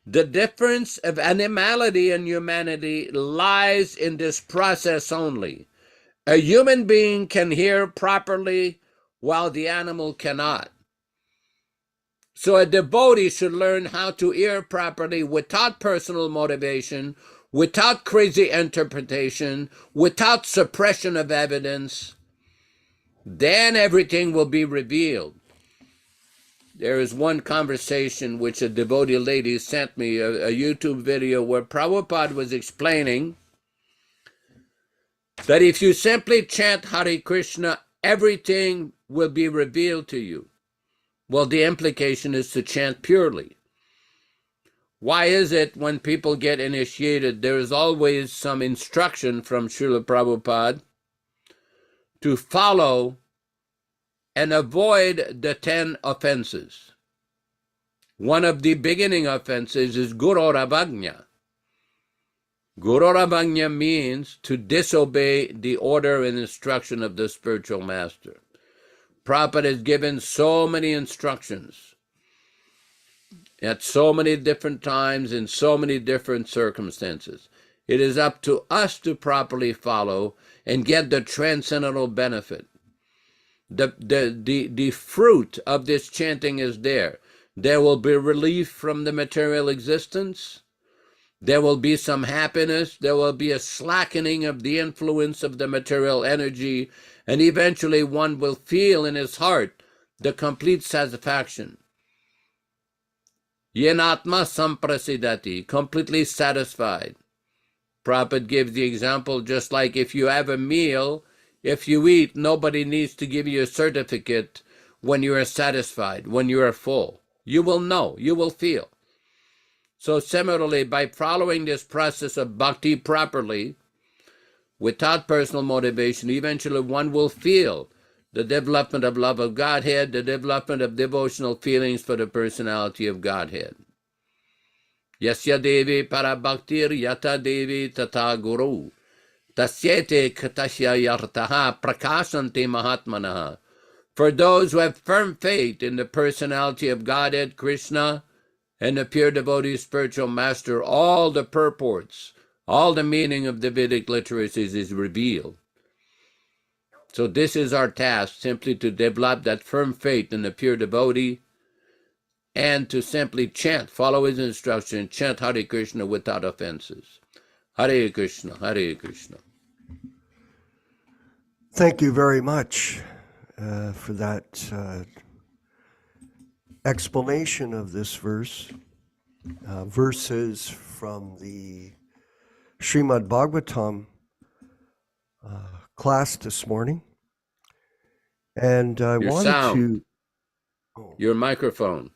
The difference of animality and humanity lies in this process only. A human being can hear properly while the animal cannot. So a devotee should learn how to hear properly without personal motivation, without crazy interpretation, without suppression of evidence. Then everything will be revealed. There is one conversation which a devotee lady sent me, a YouTube video where Prabhupada was explaining that if you simply chant Hare Krishna, everything will be revealed to you. Well, the implication is to chant purely. Why is it when people get initiated, there is always some instruction from Śrīla Prabhupada to follow and avoid the 10 offenses? One of the beginning offenses is Guru Ravagna. Guru Ravagna means to disobey the order and instruction of the spiritual master. Prabhupada has given so many instructions at so many different times in so many different circumstances. It is up to us to properly follow and get the transcendental benefit. The fruit of this chanting is there. There will be relief from the material existence. There will be some happiness. There will be a slackening of the influence of the material energy. And eventually one will feel in his heart the complete satisfaction. Yenatma samprasidati, completely satisfied. Prabhupada gives the example just like if you have a meal, if you eat, nobody needs to give you a certificate when you are satisfied, when you are full. You will know, you will feel. So similarly, by following this process of bhakti properly, without personal motivation, eventually one will feel the development of love of Godhead, the development of devotional feelings for the personality of Godhead. Yasya devi parabhaktir yata devi tata guru. Tasyete katasya yartaha prakasante mahatmanaha. For those who have firm faith in the personality of Godhead, Krishna, and the pure devotee spiritual master, all the purports all the meaning of the Vedic literacies is revealed. So this is our task, simply to develop that firm faith in the pure devotee and to simply chant, follow his instruction, chant Hare Krishna without offenses. Hare Krishna, Hare Krishna. Thank you very much for that explanation of this verse. Verses from the Srimad-Bhagavatam class this morning. And I Your wanted sound. to... Your microphone.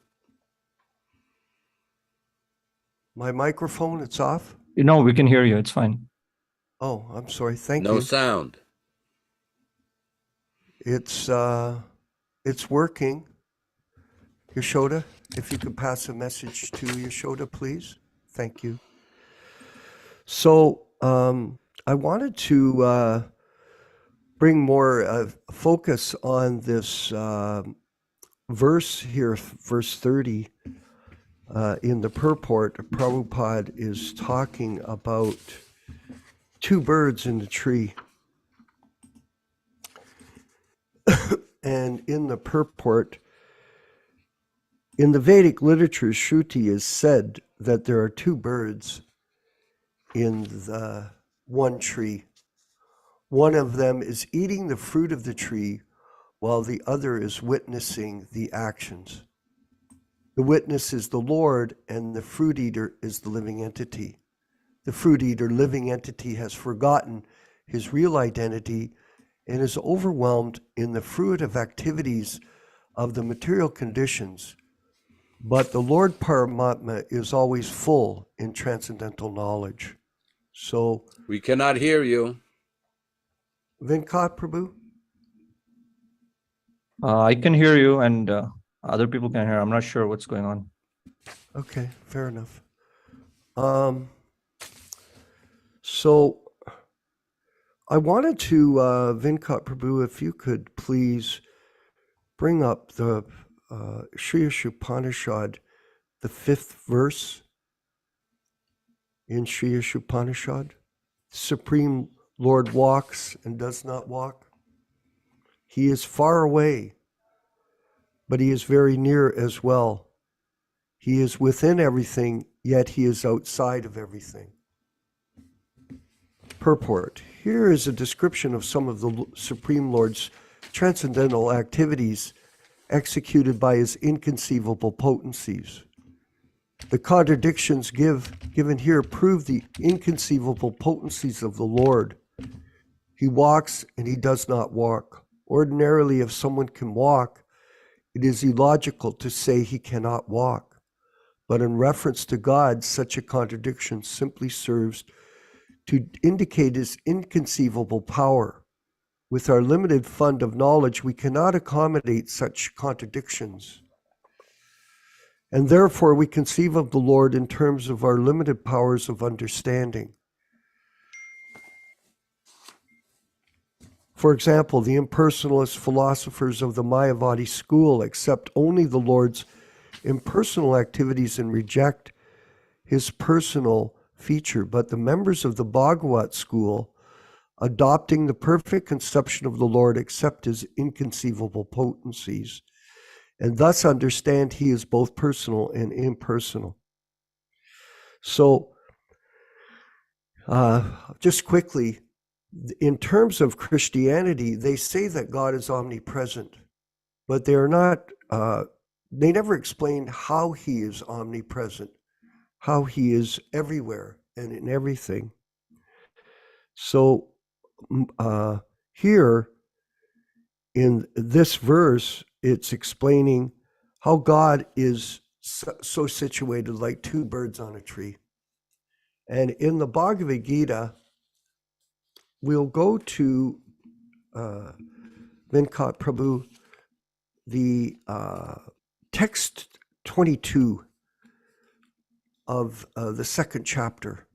My microphone, it's off? No, we can hear you. It's fine. Oh, I'm sorry. Thank No you. sound. It's working. Yaśodā, if you could pass a message to Yaśodā, please. Thank you. So I wanted to bring more focus on this verse here, verse 30. In the purport, Prabhupada is talking about two birds in the tree. And in the purport, in the Vedic literature, Shruti is said that there are two birds in the one tree. One of them is eating the fruit of the tree, while the other is witnessing the actions. The witness is the Lord, and the fruit eater is the living entity. The fruit eater, living entity, has forgotten his real identity and is overwhelmed in the fruitive activities of the material conditions. But the Lord Paramatma is always full in transcendental knowledge. So, We cannot hear you. Venkat Prabhu? I can hear you, and other people can hear. I'm not sure what's going on. Okay, fair enough. So I wanted to, Venkat Prabhu, if you could please bring up the Sri Upanishad, the 5th verse in Sri Upanishad. Supreme Lord walks and does not walk. He is far away, but he is very near as well. He is within everything, yet he is outside of everything. Purport. Here is a description of some of the Supreme Lord's transcendental activities executed by his inconceivable potencies. The contradictions given here prove the inconceivable potencies of the Lord. He walks and he does not walk. Ordinarily, if someone can walk, it is illogical to say he cannot walk. But in reference to God, such a contradiction simply serves to indicate his inconceivable power. With our limited fund of knowledge, we cannot accommodate such contradictions. And therefore, we conceive of the Lord in terms of our limited powers of understanding. For example, the impersonalist philosophers of the Mayavadi school accept only the Lord's impersonal activities and reject his personal feature, but the members of the Bhagavat school, adopting the perfect conception of the Lord, accept his inconceivable potencies, and thus understand he is both personal and impersonal. So, just quickly, in terms of Christianity, they say that God is omnipresent, but they are not, they never explain how he is omnipresent, how he is everywhere and in everything. So here in this verse, it's explaining how God is so situated like two birds on a tree. And in the Bhagavad Gita, we'll go to Venkat Prabhu, the text 22 of the 2nd chapter.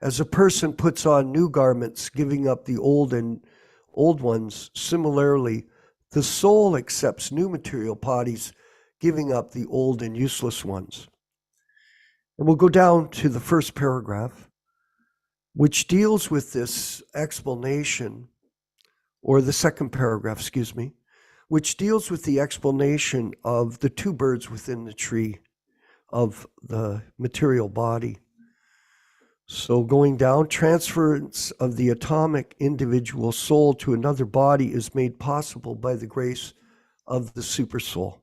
As a person puts on new garments, giving up the old ones, similarly, the soul accepts new material bodies, giving up the old and useless ones. And we'll go down to the first paragraph. which deals with this explanation, or the second paragraph, excuse me, which deals with the explanation of the two birds within the tree of the material body. So going down, transference of the atomic individual soul to another body is made possible by the grace of the supersoul.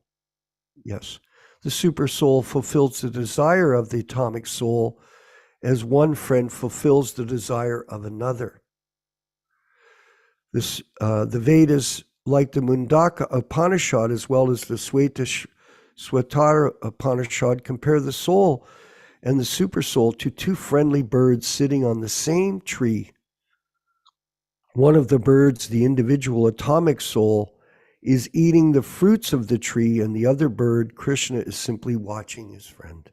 Yes, the supersoul fulfills the desire of the atomic soul as one friend fulfills the desire of another. The Vedas, like the Mundaka Upanishad as well as the Swatara Upanishad, compare the soul and the supersoul to two friendly birds sitting on the same tree. One of the birds, the individual atomic soul, is eating the fruits of the tree, and the other bird, Krishna, is simply watching his friend.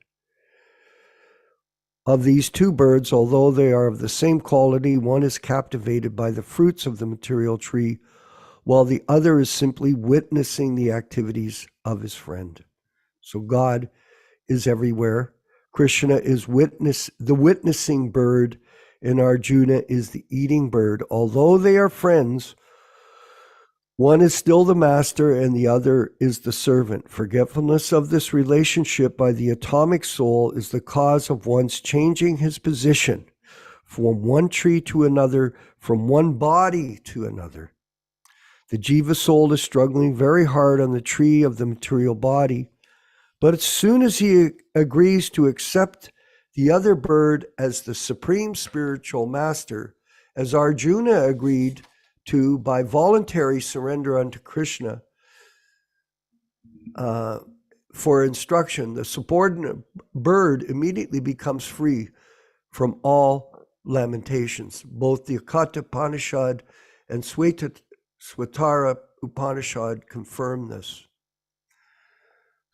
Of these two birds, although they are of the same quality, one is captivated by the fruits of the material tree, while the other is simply witnessing the activities of his friend. So God is everywhere. Krishna is the witnessing bird, and Arjuna is the eating bird. Although they are friends, one is still the master and the other is the servant. Forgetfulness of this relationship by the atomic soul is the cause of one's changing his position from one tree to another, from one body to another. The jiva soul is struggling very hard on the tree of the material body, but as soon as he agrees to accept the other bird as the supreme spiritual master, as Arjuna agreed to by voluntary surrender unto Krishna for instruction, the subordinate bird immediately becomes free from all lamentations. Both the Akata Upanishad and Swatara Upanishad confirm this.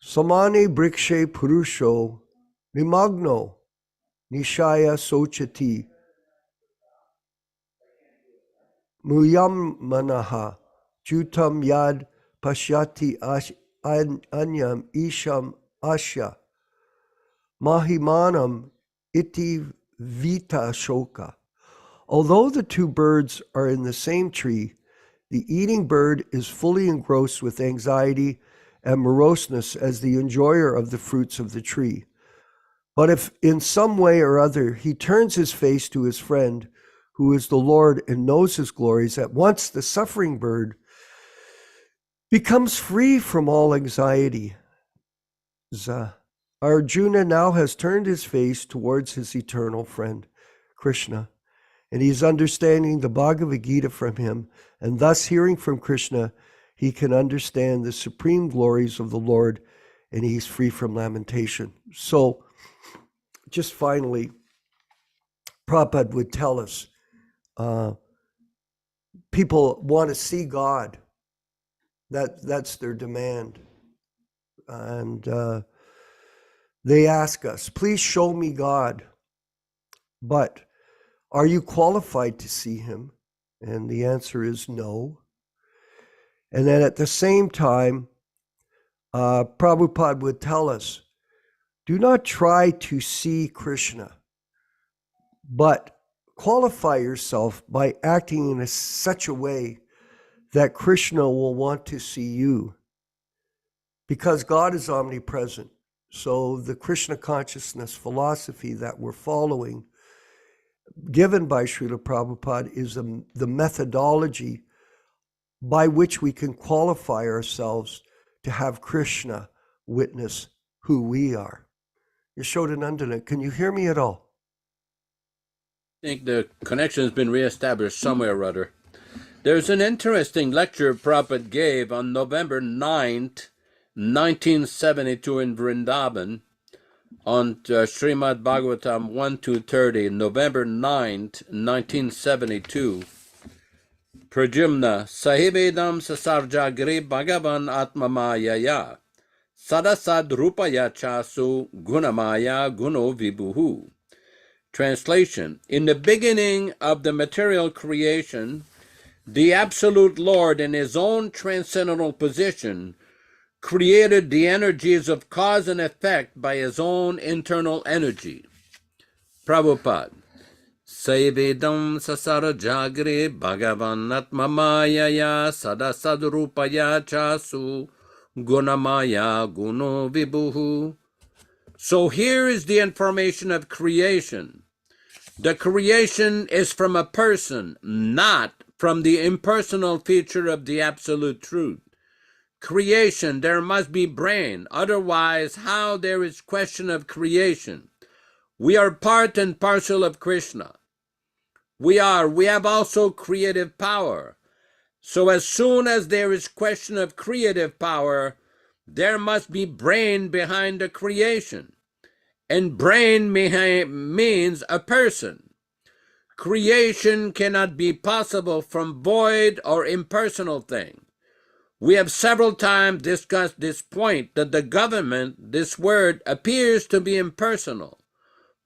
Samane brikshe purusho nimagno nishaya sochati muyam manaha jutam yad pashyati anyam isham asya mahimanam iti vita shoka. Although the two birds are in the same tree, the eating bird is fully engrossed with anxiety and moroseness as the enjoyer of the fruits of the tree. But if in some way or other he turns his face to his friend, who is the Lord and knows his glories, at once the suffering bird becomes free from all anxiety. Arjuna now has turned his face towards his eternal friend, Krishna, and he is understanding the Bhagavad Gita from him, and thus hearing from Krishna, he can understand the supreme glories of the Lord, and he's free from lamentation. So, just finally, Prabhupada would tell us, people want to see God. That's their demand. And they ask us, please show me God. But are you qualified to see him? And the answer is no. And then at the same time, Prabhupada would tell us, do not try to see Krishna, but qualify yourself by acting in such a way that Krishna will want to see you, because God is omnipresent. So the Krishna consciousness philosophy that we're following, given by Śrīla Prabhupada, is the methodology by which we can qualify ourselves to have Krishna witness who we are. Yaśodā-nandana, can you hear me at all? I think the connection has been reestablished somewhere or other. There's an interesting lecture Prabhupada gave on November 9th, 1972 in Vrindavan on Srimad-Bhagavatam 1-30, November 9th, 1972. Prajumna Sahibedam Sasarjagri Bhagavan Atmamayaya Sadasad Rupaya Chasu Gunamaya Guno Vibhuhu. Translation: in the beginning of the material creation, the Absolute Lord, in his own transcendental position, created the energies of cause and effect by his own internal energy. Prabhupada: Saivedam sasara jagre bhagavan atmamayaya sadasadrupaya chasu gunamaya guno vibhuhu. So here is the information of creation. The creation is from a person, not from the impersonal feature of the absolute truth. Creation, there must be brain. Otherwise, how there is question of creation? We are part and parcel of Krishna. We have also creative power. So as soon as there is question of creative power, there must be brain behind the creation. And brain means a person. Creation cannot be possible from void or impersonal thing. We have several times discussed this point that the government, this word, appears to be impersonal.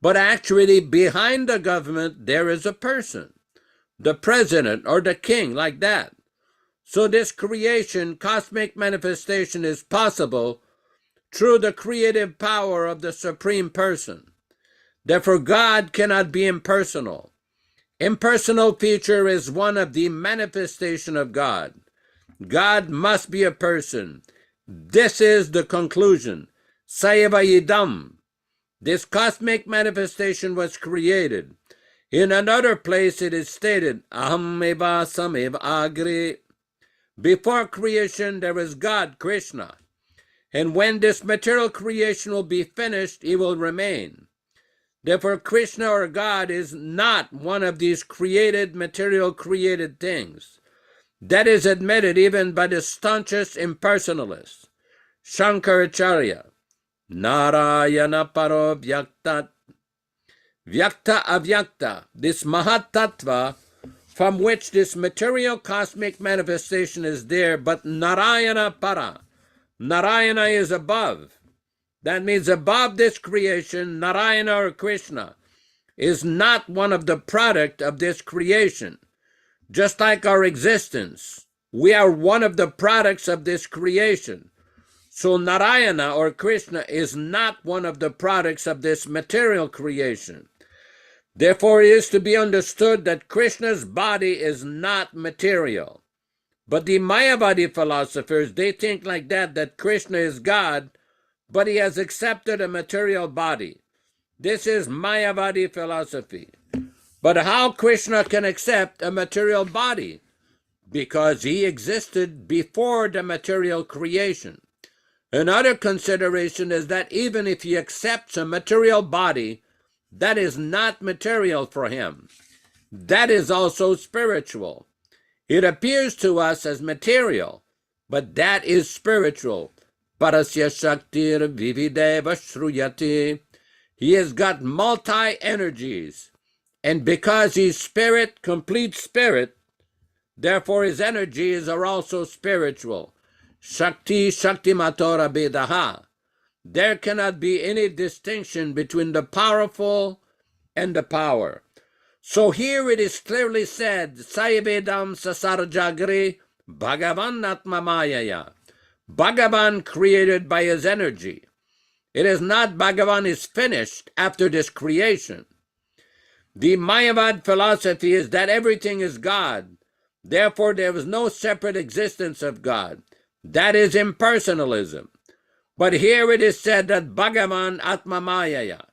But actually, behind the government, there is a person, the president or the king, like that. So this creation, cosmic manifestation, is possible through the creative power of the Supreme Person. Therefore, God cannot be impersonal. Impersonal feature is one of the manifestation of God. God must be a person. This is the conclusion. Sayeva idam. This cosmic manifestation was created. In another place it is stated, Aham eva sameva agre. Before creation there is God, Krishna. And when this material creation will be finished, he will remain. Therefore Krishna or God is not one of these created, material created things. That is admitted even by the staunchest impersonalists. Shankaracharya. Narayana paro vyaktat. Vyakta avyakta. This mahat tattva from which this material cosmic manifestation is there, but Narayana para. Narayana is above. That means above this creation, Narayana or Krishna is not one of the product of this creation. Just like our existence, we are one of the products of this creation. So Narayana or Krishna is not one of the products of this material creation. Therefore, it is to be understood that Krishna's body is not material. But the Mayavadi philosophers, they think like that Krishna is God, but he has accepted a material body. This is Mayavadi philosophy. But how Krishna can accept a material body? Because he existed before the material creation. Another consideration is that even if he accepts a material body, that is not material for him. That is also spiritual. It appears to us as material, but that is spiritual. Parasya Shaktir Vivideva Shruyati. He has got multi-energies. And because he's spirit, complete spirit, therefore his energies are also spiritual. Shakti Shaktimatora Bedaha. There cannot be any distinction between the powerful and the power. So here it is clearly said, Sayavedam Sasarajagri Bhagavan Atmamayaya. Bhagavan created by his energy. It is not Bhagavan is finished after this creation. The Mayavad philosophy is that everything is God. Therefore, there is no separate existence of God. That is impersonalism. But here it is said that Bhagavan Atmamayaya.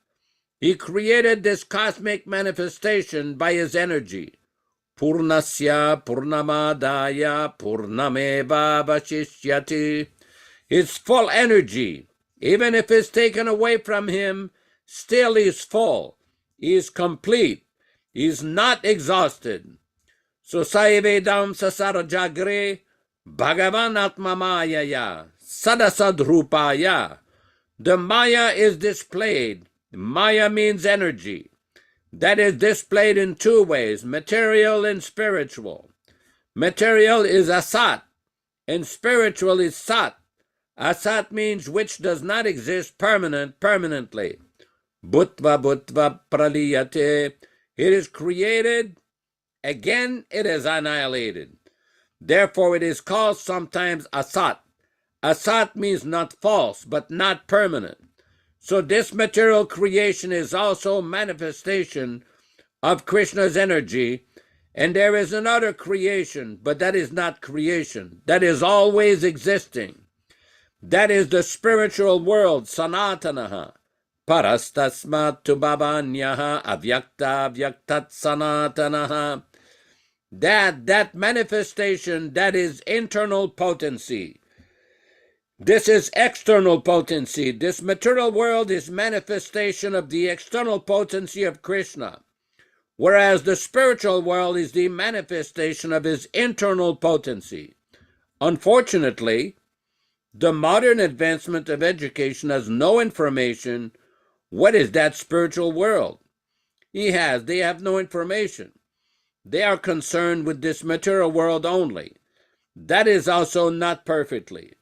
He created this cosmic manifestation by his energy. Purnasya Purnamadaya Purnameva Vashishyati. His full energy. Even if it's taken away from him, still he is full. He is complete. He is not exhausted. So Sayavedam Sasarajagre Bhagavan Atmamayaya Sadasadrupaya. The Maya is displayed. Maya means energy. That is displayed in two ways, material and spiritual. Material is asat, and spiritual is sat. Asat means which does not exist permanently. Bhutva bhutva praliyate. It is created, again it is annihilated. Therefore it is called sometimes asat. Asat means not false, but not permanent. So this material creation is also manifestation of Krishna's energy, and there is another creation, but that is not creation. That is always existing. That is the spiritual world, sanatanaha. Parastasmat tu babanyaha avyakta vyaktat sanatanaha. That manifestation, that is internal potency. This is external potency. This material world is manifestation of the external potency of Krishna, whereas the spiritual world is the manifestation of his internal potency. Unfortunately, the modern advancement of education has no information. What is that spiritual world? They have no information. They are concerned with this material world only. That is also not perfectly.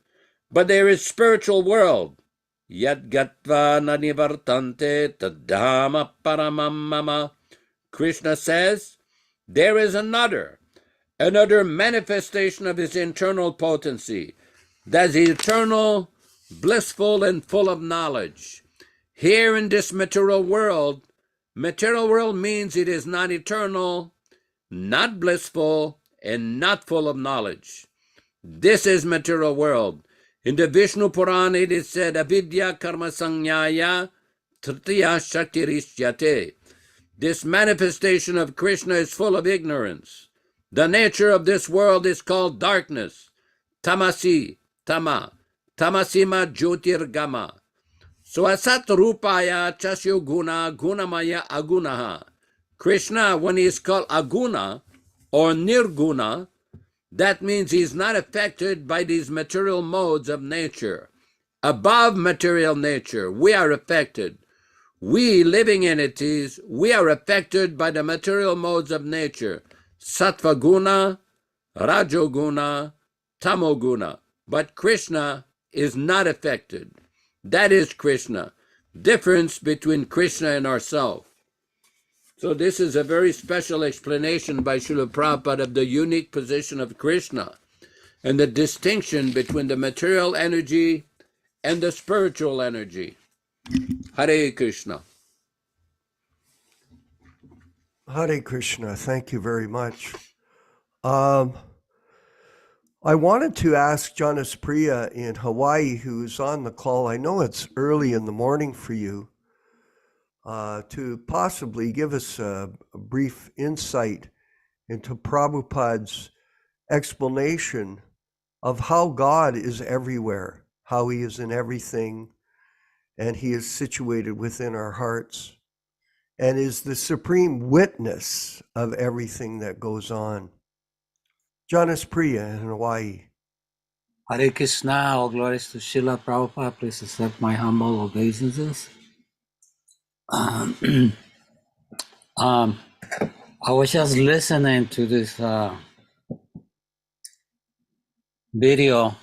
But there is spiritual world. Yad gatva nanivartante tadhama paramam mama. Krishna says, there is another manifestation of his internal potency. That's eternal, blissful, and full of knowledge. Here in this material world means it is not eternal, not blissful, and not full of knowledge. This is material world. In the Vishnu Purana it is said, avidya karma sanyaya tritiya shaktirishyate. This manifestation of Krishna is full of ignorance. The nature of this world is called darkness. Tamasi, tama, tamasima jyotirgama. So asat rupaya chasyo guna gunamaya agunaha. Krishna, when he is called aguna or nirguna, that means he's not affected by these material modes of nature. Above material nature, we are affected. We, living entities, we are affected by the material modes of nature. Sattva guna, rajoguna, tamoguna. But Krishna is not affected. That is Krishna. Difference between Krishna and ourselves. So this is a very special explanation by Śrīla Prabhupāda of the unique position of Krishna and the distinction between the material energy and the spiritual energy. Hare Krishna. Hare Krishna. Thank you very much. I wanted to ask Jonas Priya in Hawaii, who's on the call. I know it's early in the morning for you, to possibly give us a brief insight into Prabhupada's explanation of how God is everywhere, how he is in everything, and he is situated within our hearts, and is the supreme witness of everything that goes on. Jonas Priya in Hawaii. Hare Krishna, all glories to Śrīla Prabhupada. Please accept my humble obeisances. I was just listening to this video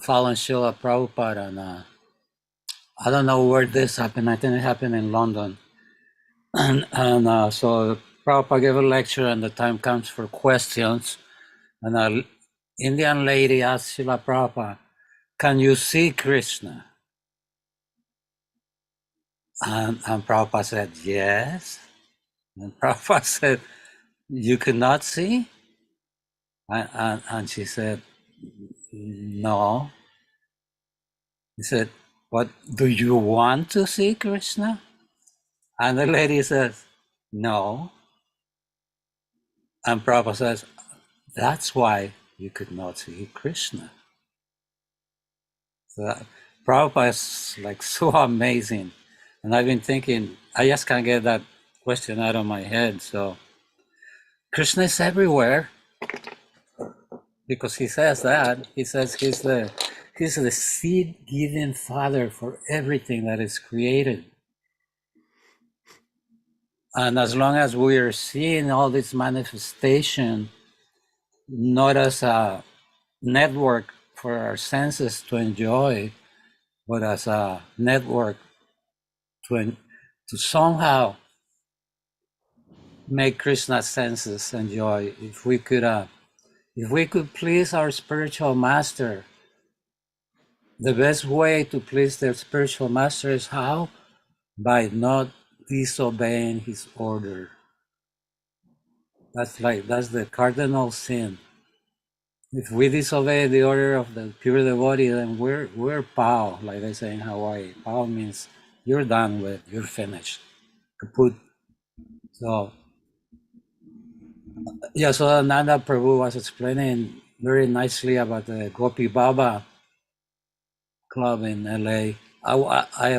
following Śrīla Prabhupada, and I don't know where this happened. I think it happened in London. And so Prabhupada gave a lecture, and the time comes for questions. And an Indian lady asked Śrīla Prabhupada, "Can you see Krishna?" And Prabhupada said, "Yes." And Prabhupada said, "You cannot see?" And she said, "No." He said, "But do you want to see Krishna?" And the lady says, "No." And Prabhupada says, "That's why you could not see Krishna." So Prabhupada is like so amazing. And I've been thinking, I just can't get that question out of my head. So Krishna is everywhere, because he says that. He says he's the seed-giving Father for everything that is created. And as long as we are seeing all this manifestation, not as a network for our senses to enjoy, but as a network to somehow make Krishna's senses enjoy. If we could please our spiritual master, the best way to please their spiritual master is how? By not disobeying his order. That's the cardinal sin. If we disobey the order of the pure devotee, then we're pao, like they say in Hawaii. Pao means you're done with, you're finished, kaput. So Yasoda-nandana Prabhu was explaining very nicely about the Gopi Baba club in LA. I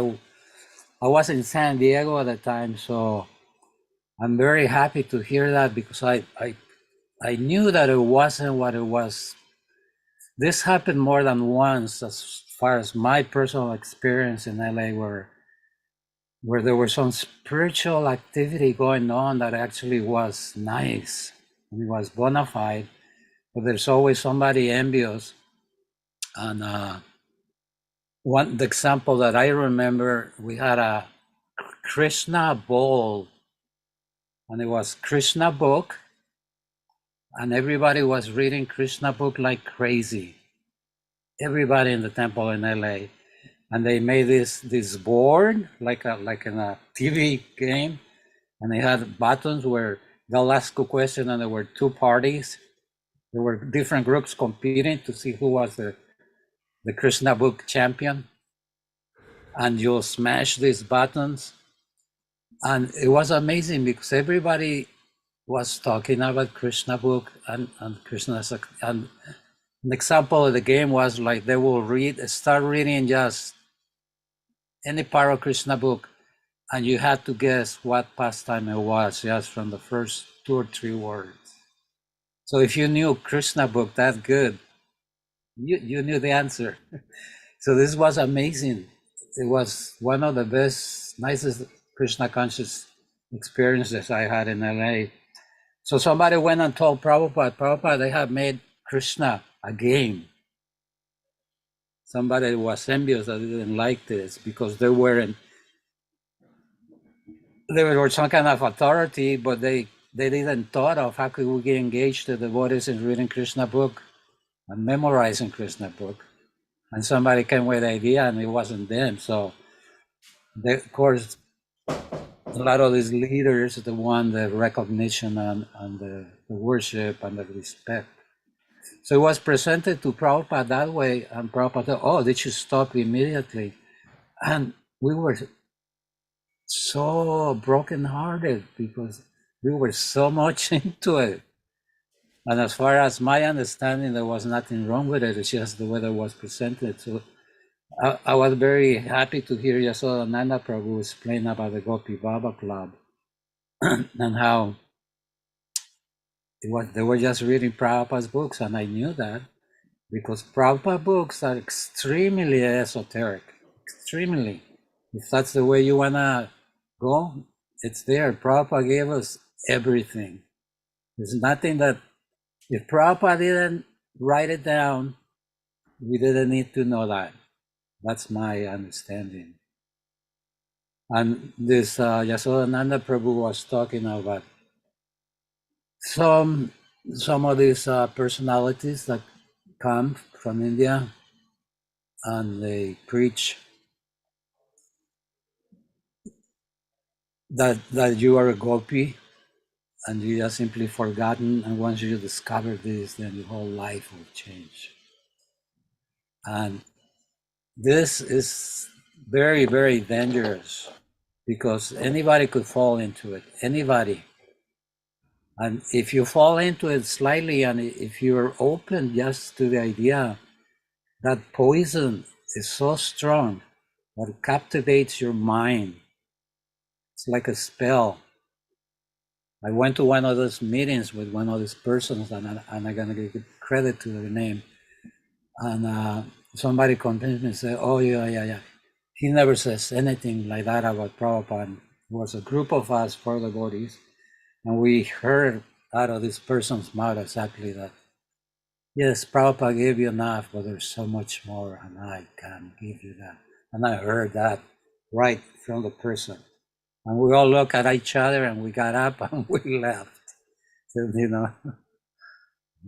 was in San Diego at the time, so I'm very happy to hear that, because I knew that it wasn't what it was. This happened more than once, as far as my personal experience in LA, where there was some spiritual activity going on that actually was nice. It was bona fide, but there's always somebody envious. And the example that I remember, we had a Krishna bowl, and it was Krishna book, and everybody was reading Krishna book like crazy. Everybody in the temple in LA. And they made this board like in a TV game, and they had buttons where they'll ask a question, and there were two parties. There were different groups competing to see who was the Krishna book champion. And you'll smash these buttons. And it was amazing, because everybody was talking about Krishna book and Krishna's. And an example of the game was like they will start reading just any part of Krishna book, and you had to guess what pastime it was just from the first 2 or 3 words. So if you knew Krishna book that good, you knew the answer. So this was amazing. It was one of the best, nicest Krishna conscious experiences I had in LA. So somebody went and told Prabhupada, they have made Krishna a game. Somebody was envious that didn't like this, because they were some kind of authority, but they didn't thought of how could we get engaged the devotees in reading Krishna book and memorizing Krishna book. And somebody came with the idea, and it wasn't them. So of course, a lot of these leaders, they want the recognition and the worship and the respect. So it was presented to Prabhupada that way, and Prabhupada said, oh, they should stop immediately. And we were so brokenhearted, because we were so much into it. And as far as my understanding, there was nothing wrong with it. It's just the way it was presented. So I was very happy to hear Yasoda-nandana Prabhu explain about the Gopi Baba Club and how they were just reading Prabhupada's books, and I knew that, because Prabhupada books are extremely esoteric, extremely. If that's the way you wanna go, it's there. Prabhupada gave us everything. There's nothing that, if Prabhupada didn't write it down, we didn't need to know that. That's my understanding. And this Yasoda-nandana Prabhu was talking about some of these personalities that come from India, and they preach that you are a gopi, and you are simply forgotten, and once you discover this, then your whole life will change. And this is very, very dangerous, because anybody could fall into it, anybody. And if you fall into it slightly, and if you're open just to the idea, that poison is so strong that it captivates your mind. It's like a spell. I went to one of those meetings with one of these persons, and I'm going to give credit to their name. And somebody convinced me to say, oh, yeah. He never says anything like that about Prabhupada. It was a group of us, 4 devotees, and we heard out of this person's mouth exactly that, yes, Prabhupada gave you enough, but there's so much more, and I can give you that. And I heard that right from the person. And we all looked at each other, and we got up and we left. So,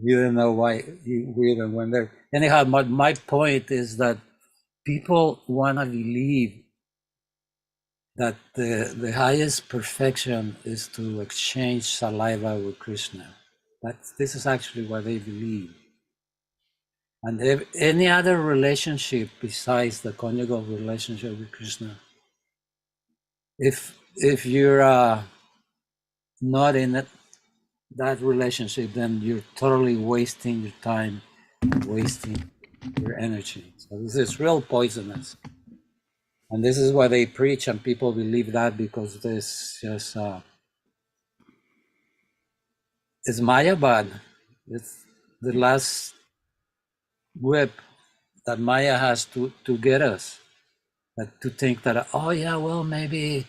you didn't know why we even went there. Anyhow, my point is that people want to believe that the highest perfection is to exchange saliva with Krishna. This is actually what they believe. And any other relationship besides the conjugal relationship with Krishna, if you're not in that relationship, then you're totally wasting your time, wasting your energy. So this is real poisonous. And this is what they preach, and people believe that because this just is Mayabad. It's the last whip that Maya has to get us. That to think that, oh yeah, well maybe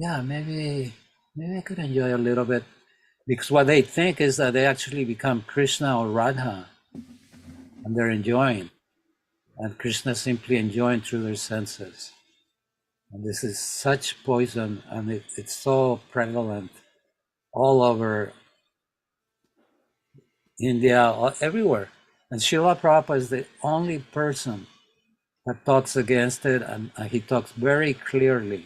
I could enjoy a little bit. Because what they think is that they actually become Krishna or Radha, and they're enjoying. And Krishna is simply enjoying through their senses. And this is such poison, and it's so prevalent all over India, everywhere. And Śrīla Prabhupada is the only person that talks against it, and he talks very clearly.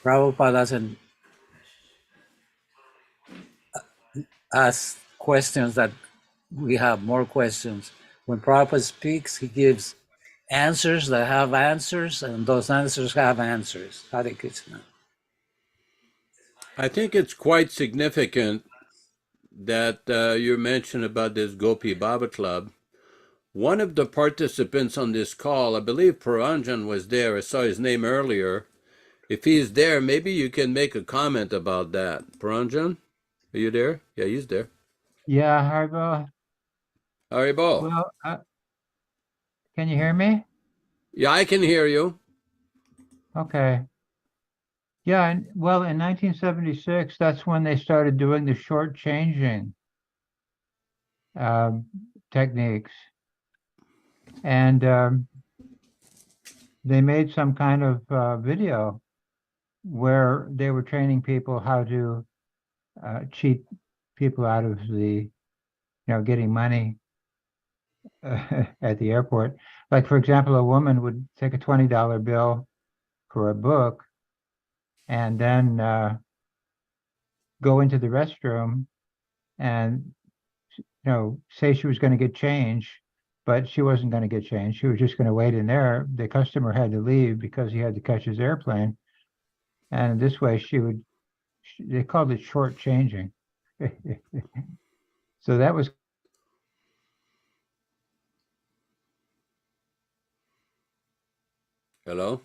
Prabhupada doesn't ask questions that we have more questions. When Prabhupada speaks, he gives answers that have answers, and those answers have answers. Hare Krishna. I think it's quite significant that you mentioned about this Gopi Baba Club. One of the participants on this call, I believe Paranjan was there. I saw his name earlier. If he's there, maybe you can make a comment about that. Paranjan, are you there? Yeah, he's there. Yeah, Haribo. Haribo. Well, can you hear me? Yeah, I can hear you. Okay. Yeah, well, in 1976, that's when they started doing the short-changing techniques. And they made some kind of video where they were training people how to cheat people out of the, getting money at the airport. Like, for example, a woman would take a $20 bill for a book and then go into the restroom and, say she was going to get change, but she wasn't going to get change. She was just going to wait in there. The customer had to leave because he had to catch his airplane. And this way they called it short changing. So that was. Hello?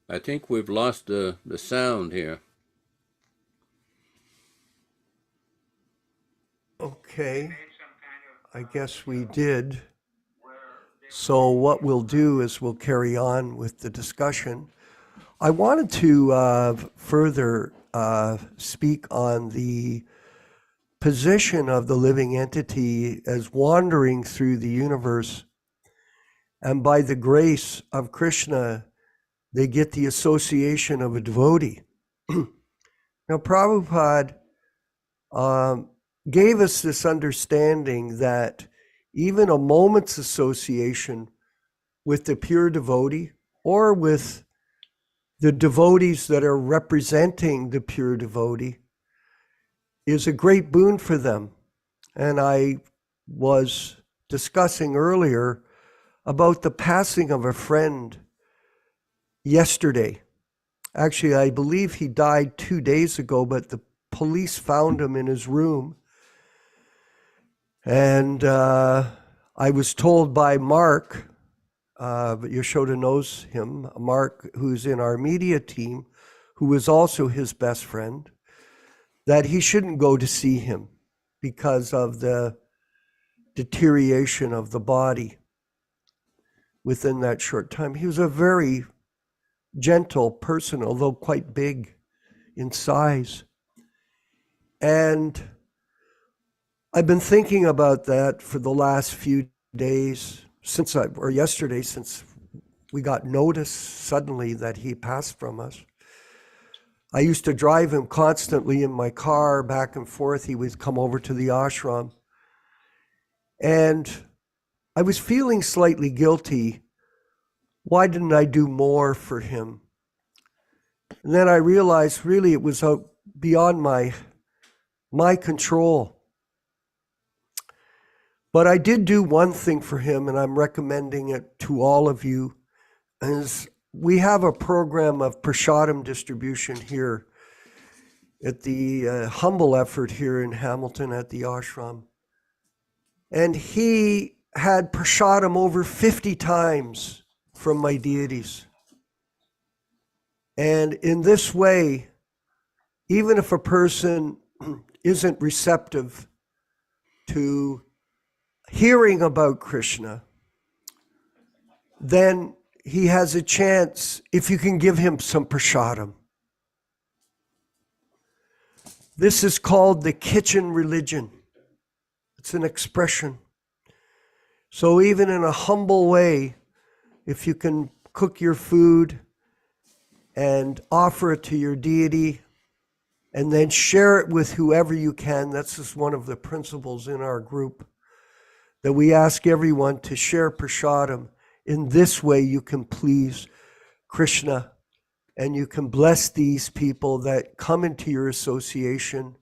I think we've lost the sound here. Okay, I guess we did. So what we'll do is we'll carry on with the discussion. I wanted to further speak on the position of the living entity as wandering through the universe. And by the grace of Krishna, they get the association of a devotee. Now, Prabhupada gave us this understanding that even a moment's association with the pure devotee or with the devotees that are representing the pure devotee is a great boon for them. And I was discussing earlier about the passing of a friend yesterday. Actually, I believe he died 2 days ago, but the police found him in his room. And I was told by Mark, Yaśodā knows him, Mark, who's in our media team, who is also his best friend, that he shouldn't go to see him because of the deterioration of the body within that short time. He was a very gentle person, although quite big in size. And I've been thinking about that for the last few days, yesterday, since we got notice suddenly that he passed from us. I used to drive him constantly in my car back and forth. He would come over to the ashram. And I was feeling slightly guilty why didn't I do more for him? And then I realized really it was out beyond my control. But I did do one thing for him, and I'm recommending it to all of you, is we have a program of prasadam distribution here at the humble effort here in Hamilton at the ashram. And he had prasadam over 50 times from my deities. And in this way, even if a person isn't receptive to hearing about Krishna, then he has a chance if you can give him some prasadam. This is called the kitchen religion. It's an expression. So even in a humble way, if you can cook your food and offer it to your deity and then share it with whoever you can, that's just one of the principles in our group, that we ask everyone to share prasadam. In this way, you can please Krishna and you can bless these people that come into your association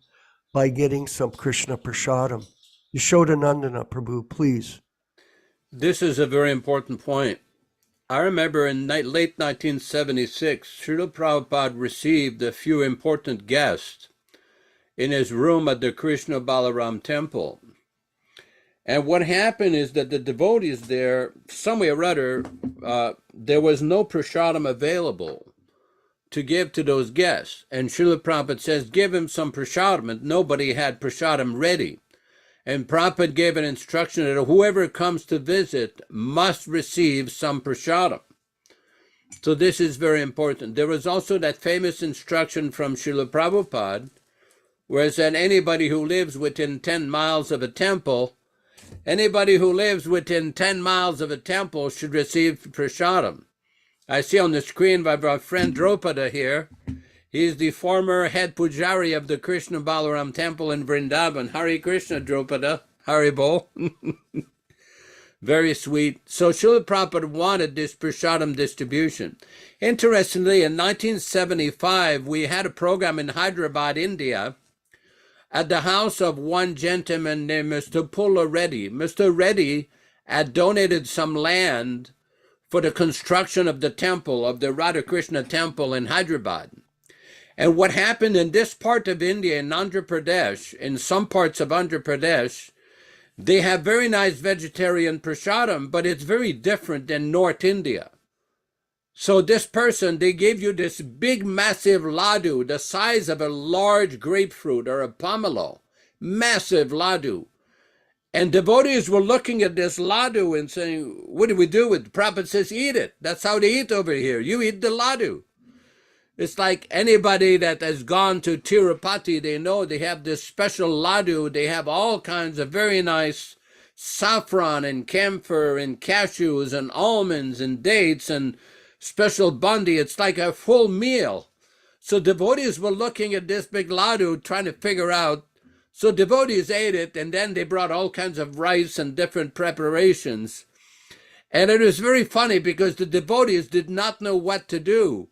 by getting some Krishna prasadam. Yaśodā-nandana Prabhu, please. This is a very important point. I remember in late 1976, Śrīla Prabhupāda received a few important guests in his room at the Krishna Balaram temple. And what happened is that the devotees there, some way or other, there was no prasadam available to give to those guests. And Śrīla Prabhupada says, give him some prasadam, and nobody had prasadam ready. And Prabhupada gave an instruction that whoever comes to visit must receive some prasadam. So this is very important. There was also that famous instruction from Śrīla Prabhupada, where it said anybody who lives within 10 miles of a temple, should receive prasadam. I see on the screen by our friend Drupada here. He's the former head pujari of the Krishna Balaram temple in Vrindavan. Hare Krishna, Drupada. Haribol. Very sweet. So Śrīla Prabhupada wanted this prasadam distribution. Interestingly, in 1975, we had a program in Hyderabad, India, at the house of one gentleman named Mr. Pulla Reddy. Mr. Reddy had donated some land for the construction of the temple, of the Radha Krishna temple in Hyderabad. And what happened in this part of India, in Andhra Pradesh, in some parts of Andhra Pradesh, they have very nice vegetarian prasadam, but it's very different than North India. So this person, they gave you this big, massive laddu, the size of a large grapefruit or a pomelo, massive laddu. And devotees were looking at this laddu and saying, what do we do with it? Prabhupada says, eat it. That's how they eat over here. You eat the laddu. It's like anybody that has gone to Tirupati, they know they have this special laddu. They have all kinds of very nice saffron and camphor and cashews and almonds and dates and special bundi. It's like a full meal. So devotees were looking at this big laddu, trying to figure out. So devotees ate it, and then they brought all kinds of rice and different preparations. And it was very funny because the devotees did not know what to do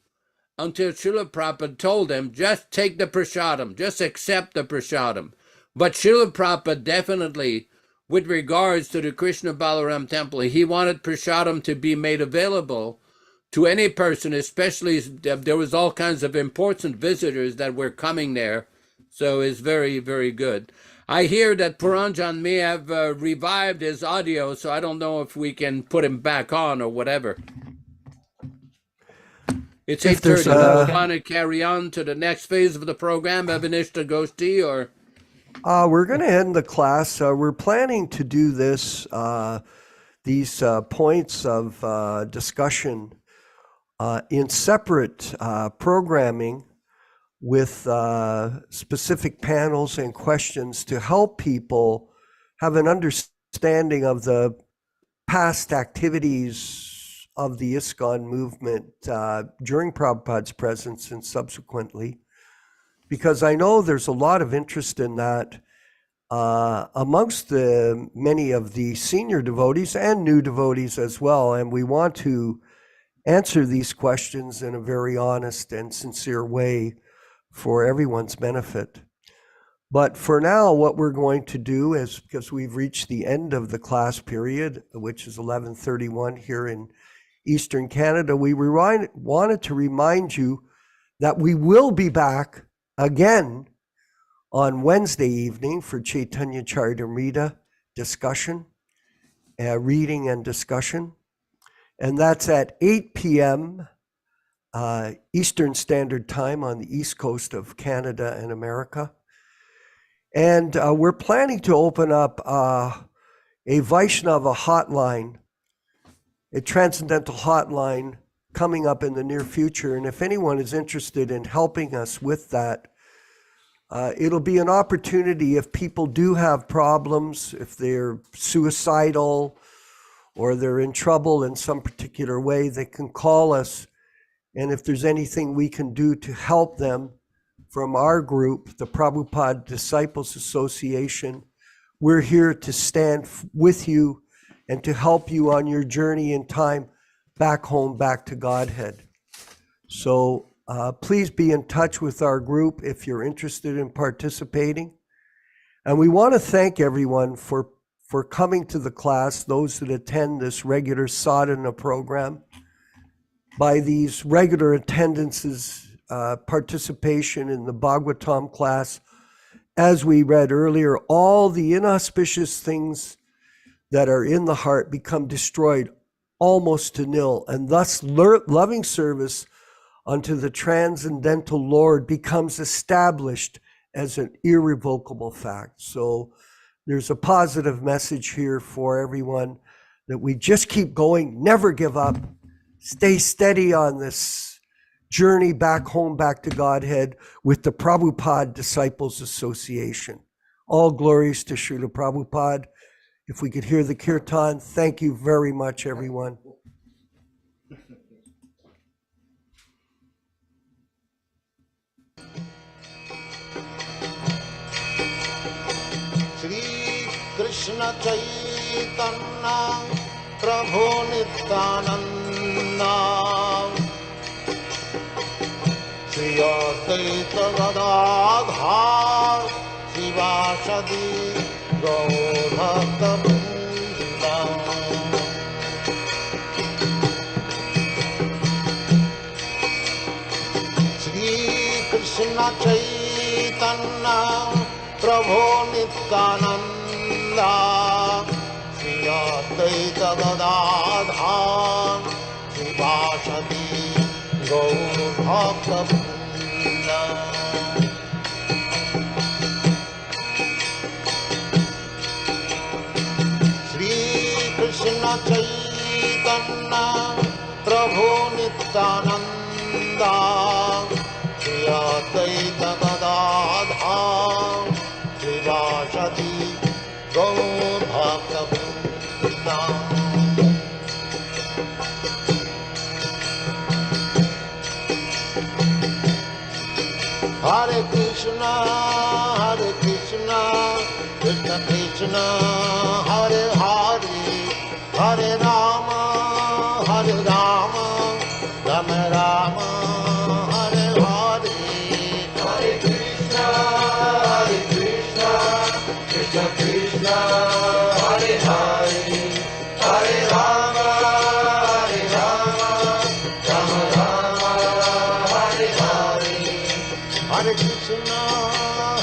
until Śrīla Prabhupada told them, just take the prasadam, just accept the prasadam. But Śrīla Prabhupada definitely, with regards to the Krishna Balaram temple, he wanted prasadam to be made available to any person, especially if there was all kinds of important visitors that were coming there. So it's very, very good. I hear that Puranjan may have revived his audio, so I don't know if we can put him back on or whatever. It's 8:30. Do you want to carry on to the next phase of the program, Abhinishta Goshti, or? We're going to end the class. We're planning to do this, these points of discussion in separate programming with specific panels and questions to help people have an understanding of the past activities of the ISKCON movement during Prabhupada's presence and subsequently, because I know there's a lot of interest in that amongst the many of the senior devotees and new devotees as well, and we want to answer these questions in a very honest and sincere way for everyone's benefit. But for now, what we're going to do is, because we've reached the end of the class period, which is 11:31 here in Eastern Canada, we wanted to remind you that we will be back again on Wednesday evening for Chaitanya Charitamrita discussion, reading and discussion. And that's at 8 p.m. Eastern Standard Time on the East Coast of Canada and America. And we're planning to open up a Vaishnava hotline, a transcendental hotline coming up in the near future. And if anyone is interested in helping us with that, it'll be an opportunity if people do have problems, if they're suicidal or they're in trouble in some particular way, they can call us. And if there's anything we can do to help them from our group, the Prabhupada Disciples Association, we're here to stand with you and to help you on your journey in time back home, back to Godhead. So please be in touch with our group if you're interested in participating. And we want to thank everyone for coming to the class, those that attend this regular sadhana program. By these regular attendances, participation in the Bhagavatam class, as we read earlier, all the inauspicious things that are in the heart become destroyed almost to nil, and thus loving service unto the transcendental Lord becomes established as an irrevocable fact. So there's a positive message here for everyone that we just keep going, never give up, stay steady on this journey back home, back to Godhead with the Prabhupada Disciples Association. All glories to Śrīla Prabhupāda. If we could hear the kirtan, thank you very much, everyone. Shri Krishna Chaitanya Prabhu Nityananda Shri Advaita Gadadhar Shivāsadi Gaur-bhakta-vrinda Shri Krishna Chaitanya Prabhu Nityananda Shri Advaita Gadadhar Shivāsadi Gaur-bhakta-vrinda Krishna Chaitanya Prabhu Nityananda Shri Advaita Gadadhar Shivāsadi Gaur-bhakta-vrinda Hare Krishna, Krishna Krishna, Hare Hare, Hare Rama, Rama Rama, Hare Hare. Hare Krishna, Krishna Krishna, Hare Hare, Hare Rama, Rama Rama, Hare Hare.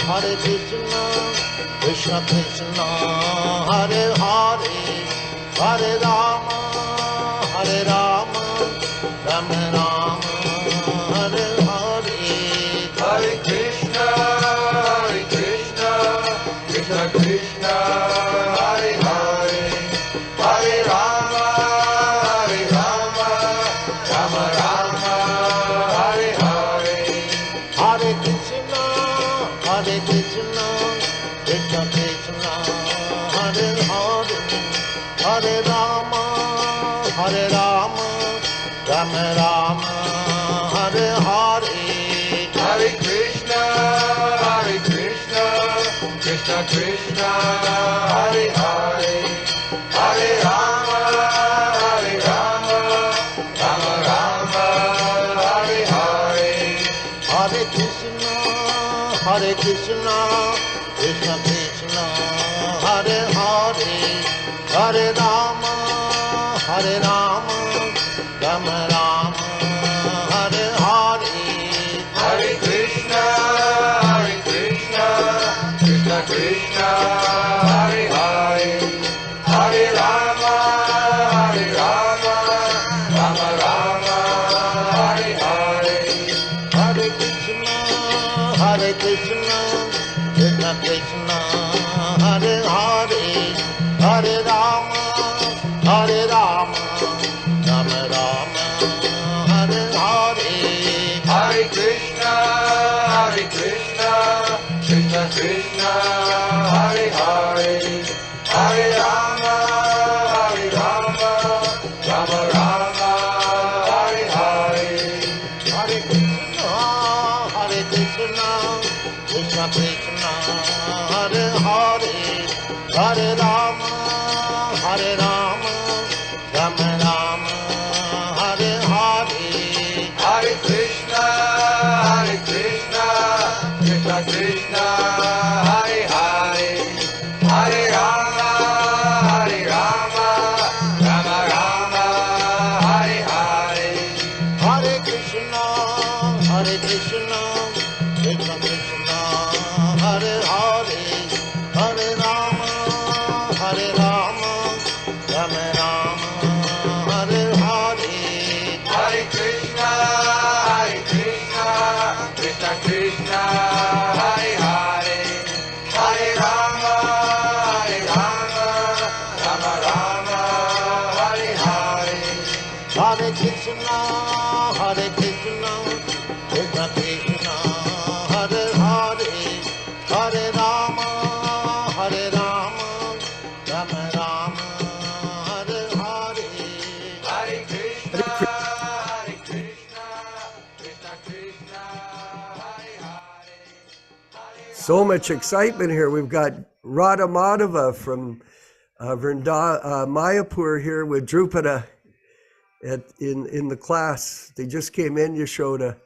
Hare Krishna, Krishna Krishna, Hare Hare, Hare Rama, Rama Rama, Hare Hare. Hare Krishna, Krishna Krishna, Hare Hare, Hare Rama, Rama Rama, Hare Hare. Hare Krishna, Krishna Krishna, Hare Hare, Hare Rama, Rama Rama, Hare Hare. Hare Krishna, Krishna Krishna, Hare Hare, Hare Rama, Rama Rama, Krishna Krishna, Hare Hare, Hare Rama, Hare Rama, Rama Rama, Hare Hare, Hare Krishna, Krishna Krishna, Hare Hare, Hare Rama, Rama Rama, Hare Hare, Hare Krishna, Krishna Krishna, Hare Hare, Hare Rama, Rama Rama, Hare Hare, Hare Krishna, Krishna Krishna, Hare Hare, Hare Rama, Rama Rama, Hare Hare, Hare Krishna, Krishna Krishna, Hare Hare, Hare Rama, Rama Rama, Hare Hare, Hare Krishna, Krishna Krishna, Hare Hare, Hare Rama, Rama Rama, Hare Hare, Hare Krishna, Krishna Krishna, Hare Hare, Hare Rama, Rama Rama, Hare Hare, Hare Krishna, Krishna Krishna, Hare Hare, Hare Rama, Rama Rama, Hare Hare, Hare Krishna, Krishna Krishna, Hare Hare, Hare Rama, Rama Rama, Hare Hare, Hare Krishna, Krishna Krishna, Hare Hare. So much excitement here. We've got Radha Madhava from Mayapur here with Drupada in the class. They just came in, Yaśodā.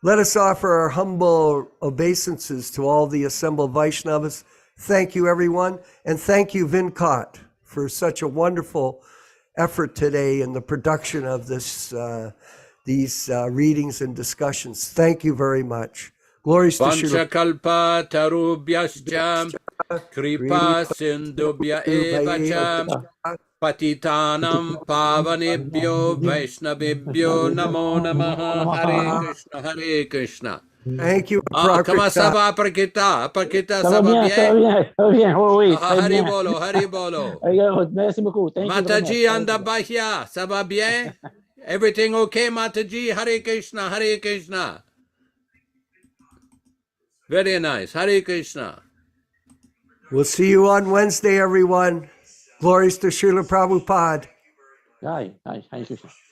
Let us offer our humble obeisances to all the assembled Vaishnavas. Thank you, everyone. And thank you, Vinkat, for such a wonderful effort today in the production of these readings and discussions. Thank you very much. Glories to Śrīla Vanchakalpa tarubhyascha kripa sindubhya evacha patitanam pavanebhyo vaishnavebhyo namo namaha. Hare Krishna, Hare Krishna. Thank you. Comment ça va, Prakita? Prakita, ça va bien? Ça va bien, oui, très Hari bien. bolo, Hari bolo. Merci beaucoup. Thank you very Mataji much. Andabahya, ça va bien? Everything okay, Mataji? Hare Krishna, Hare Krishna. Very nice. Hare Krishna. We'll see you on Wednesday, everyone. Glories to Śrīla Prabhupāda. Hi, Krishna.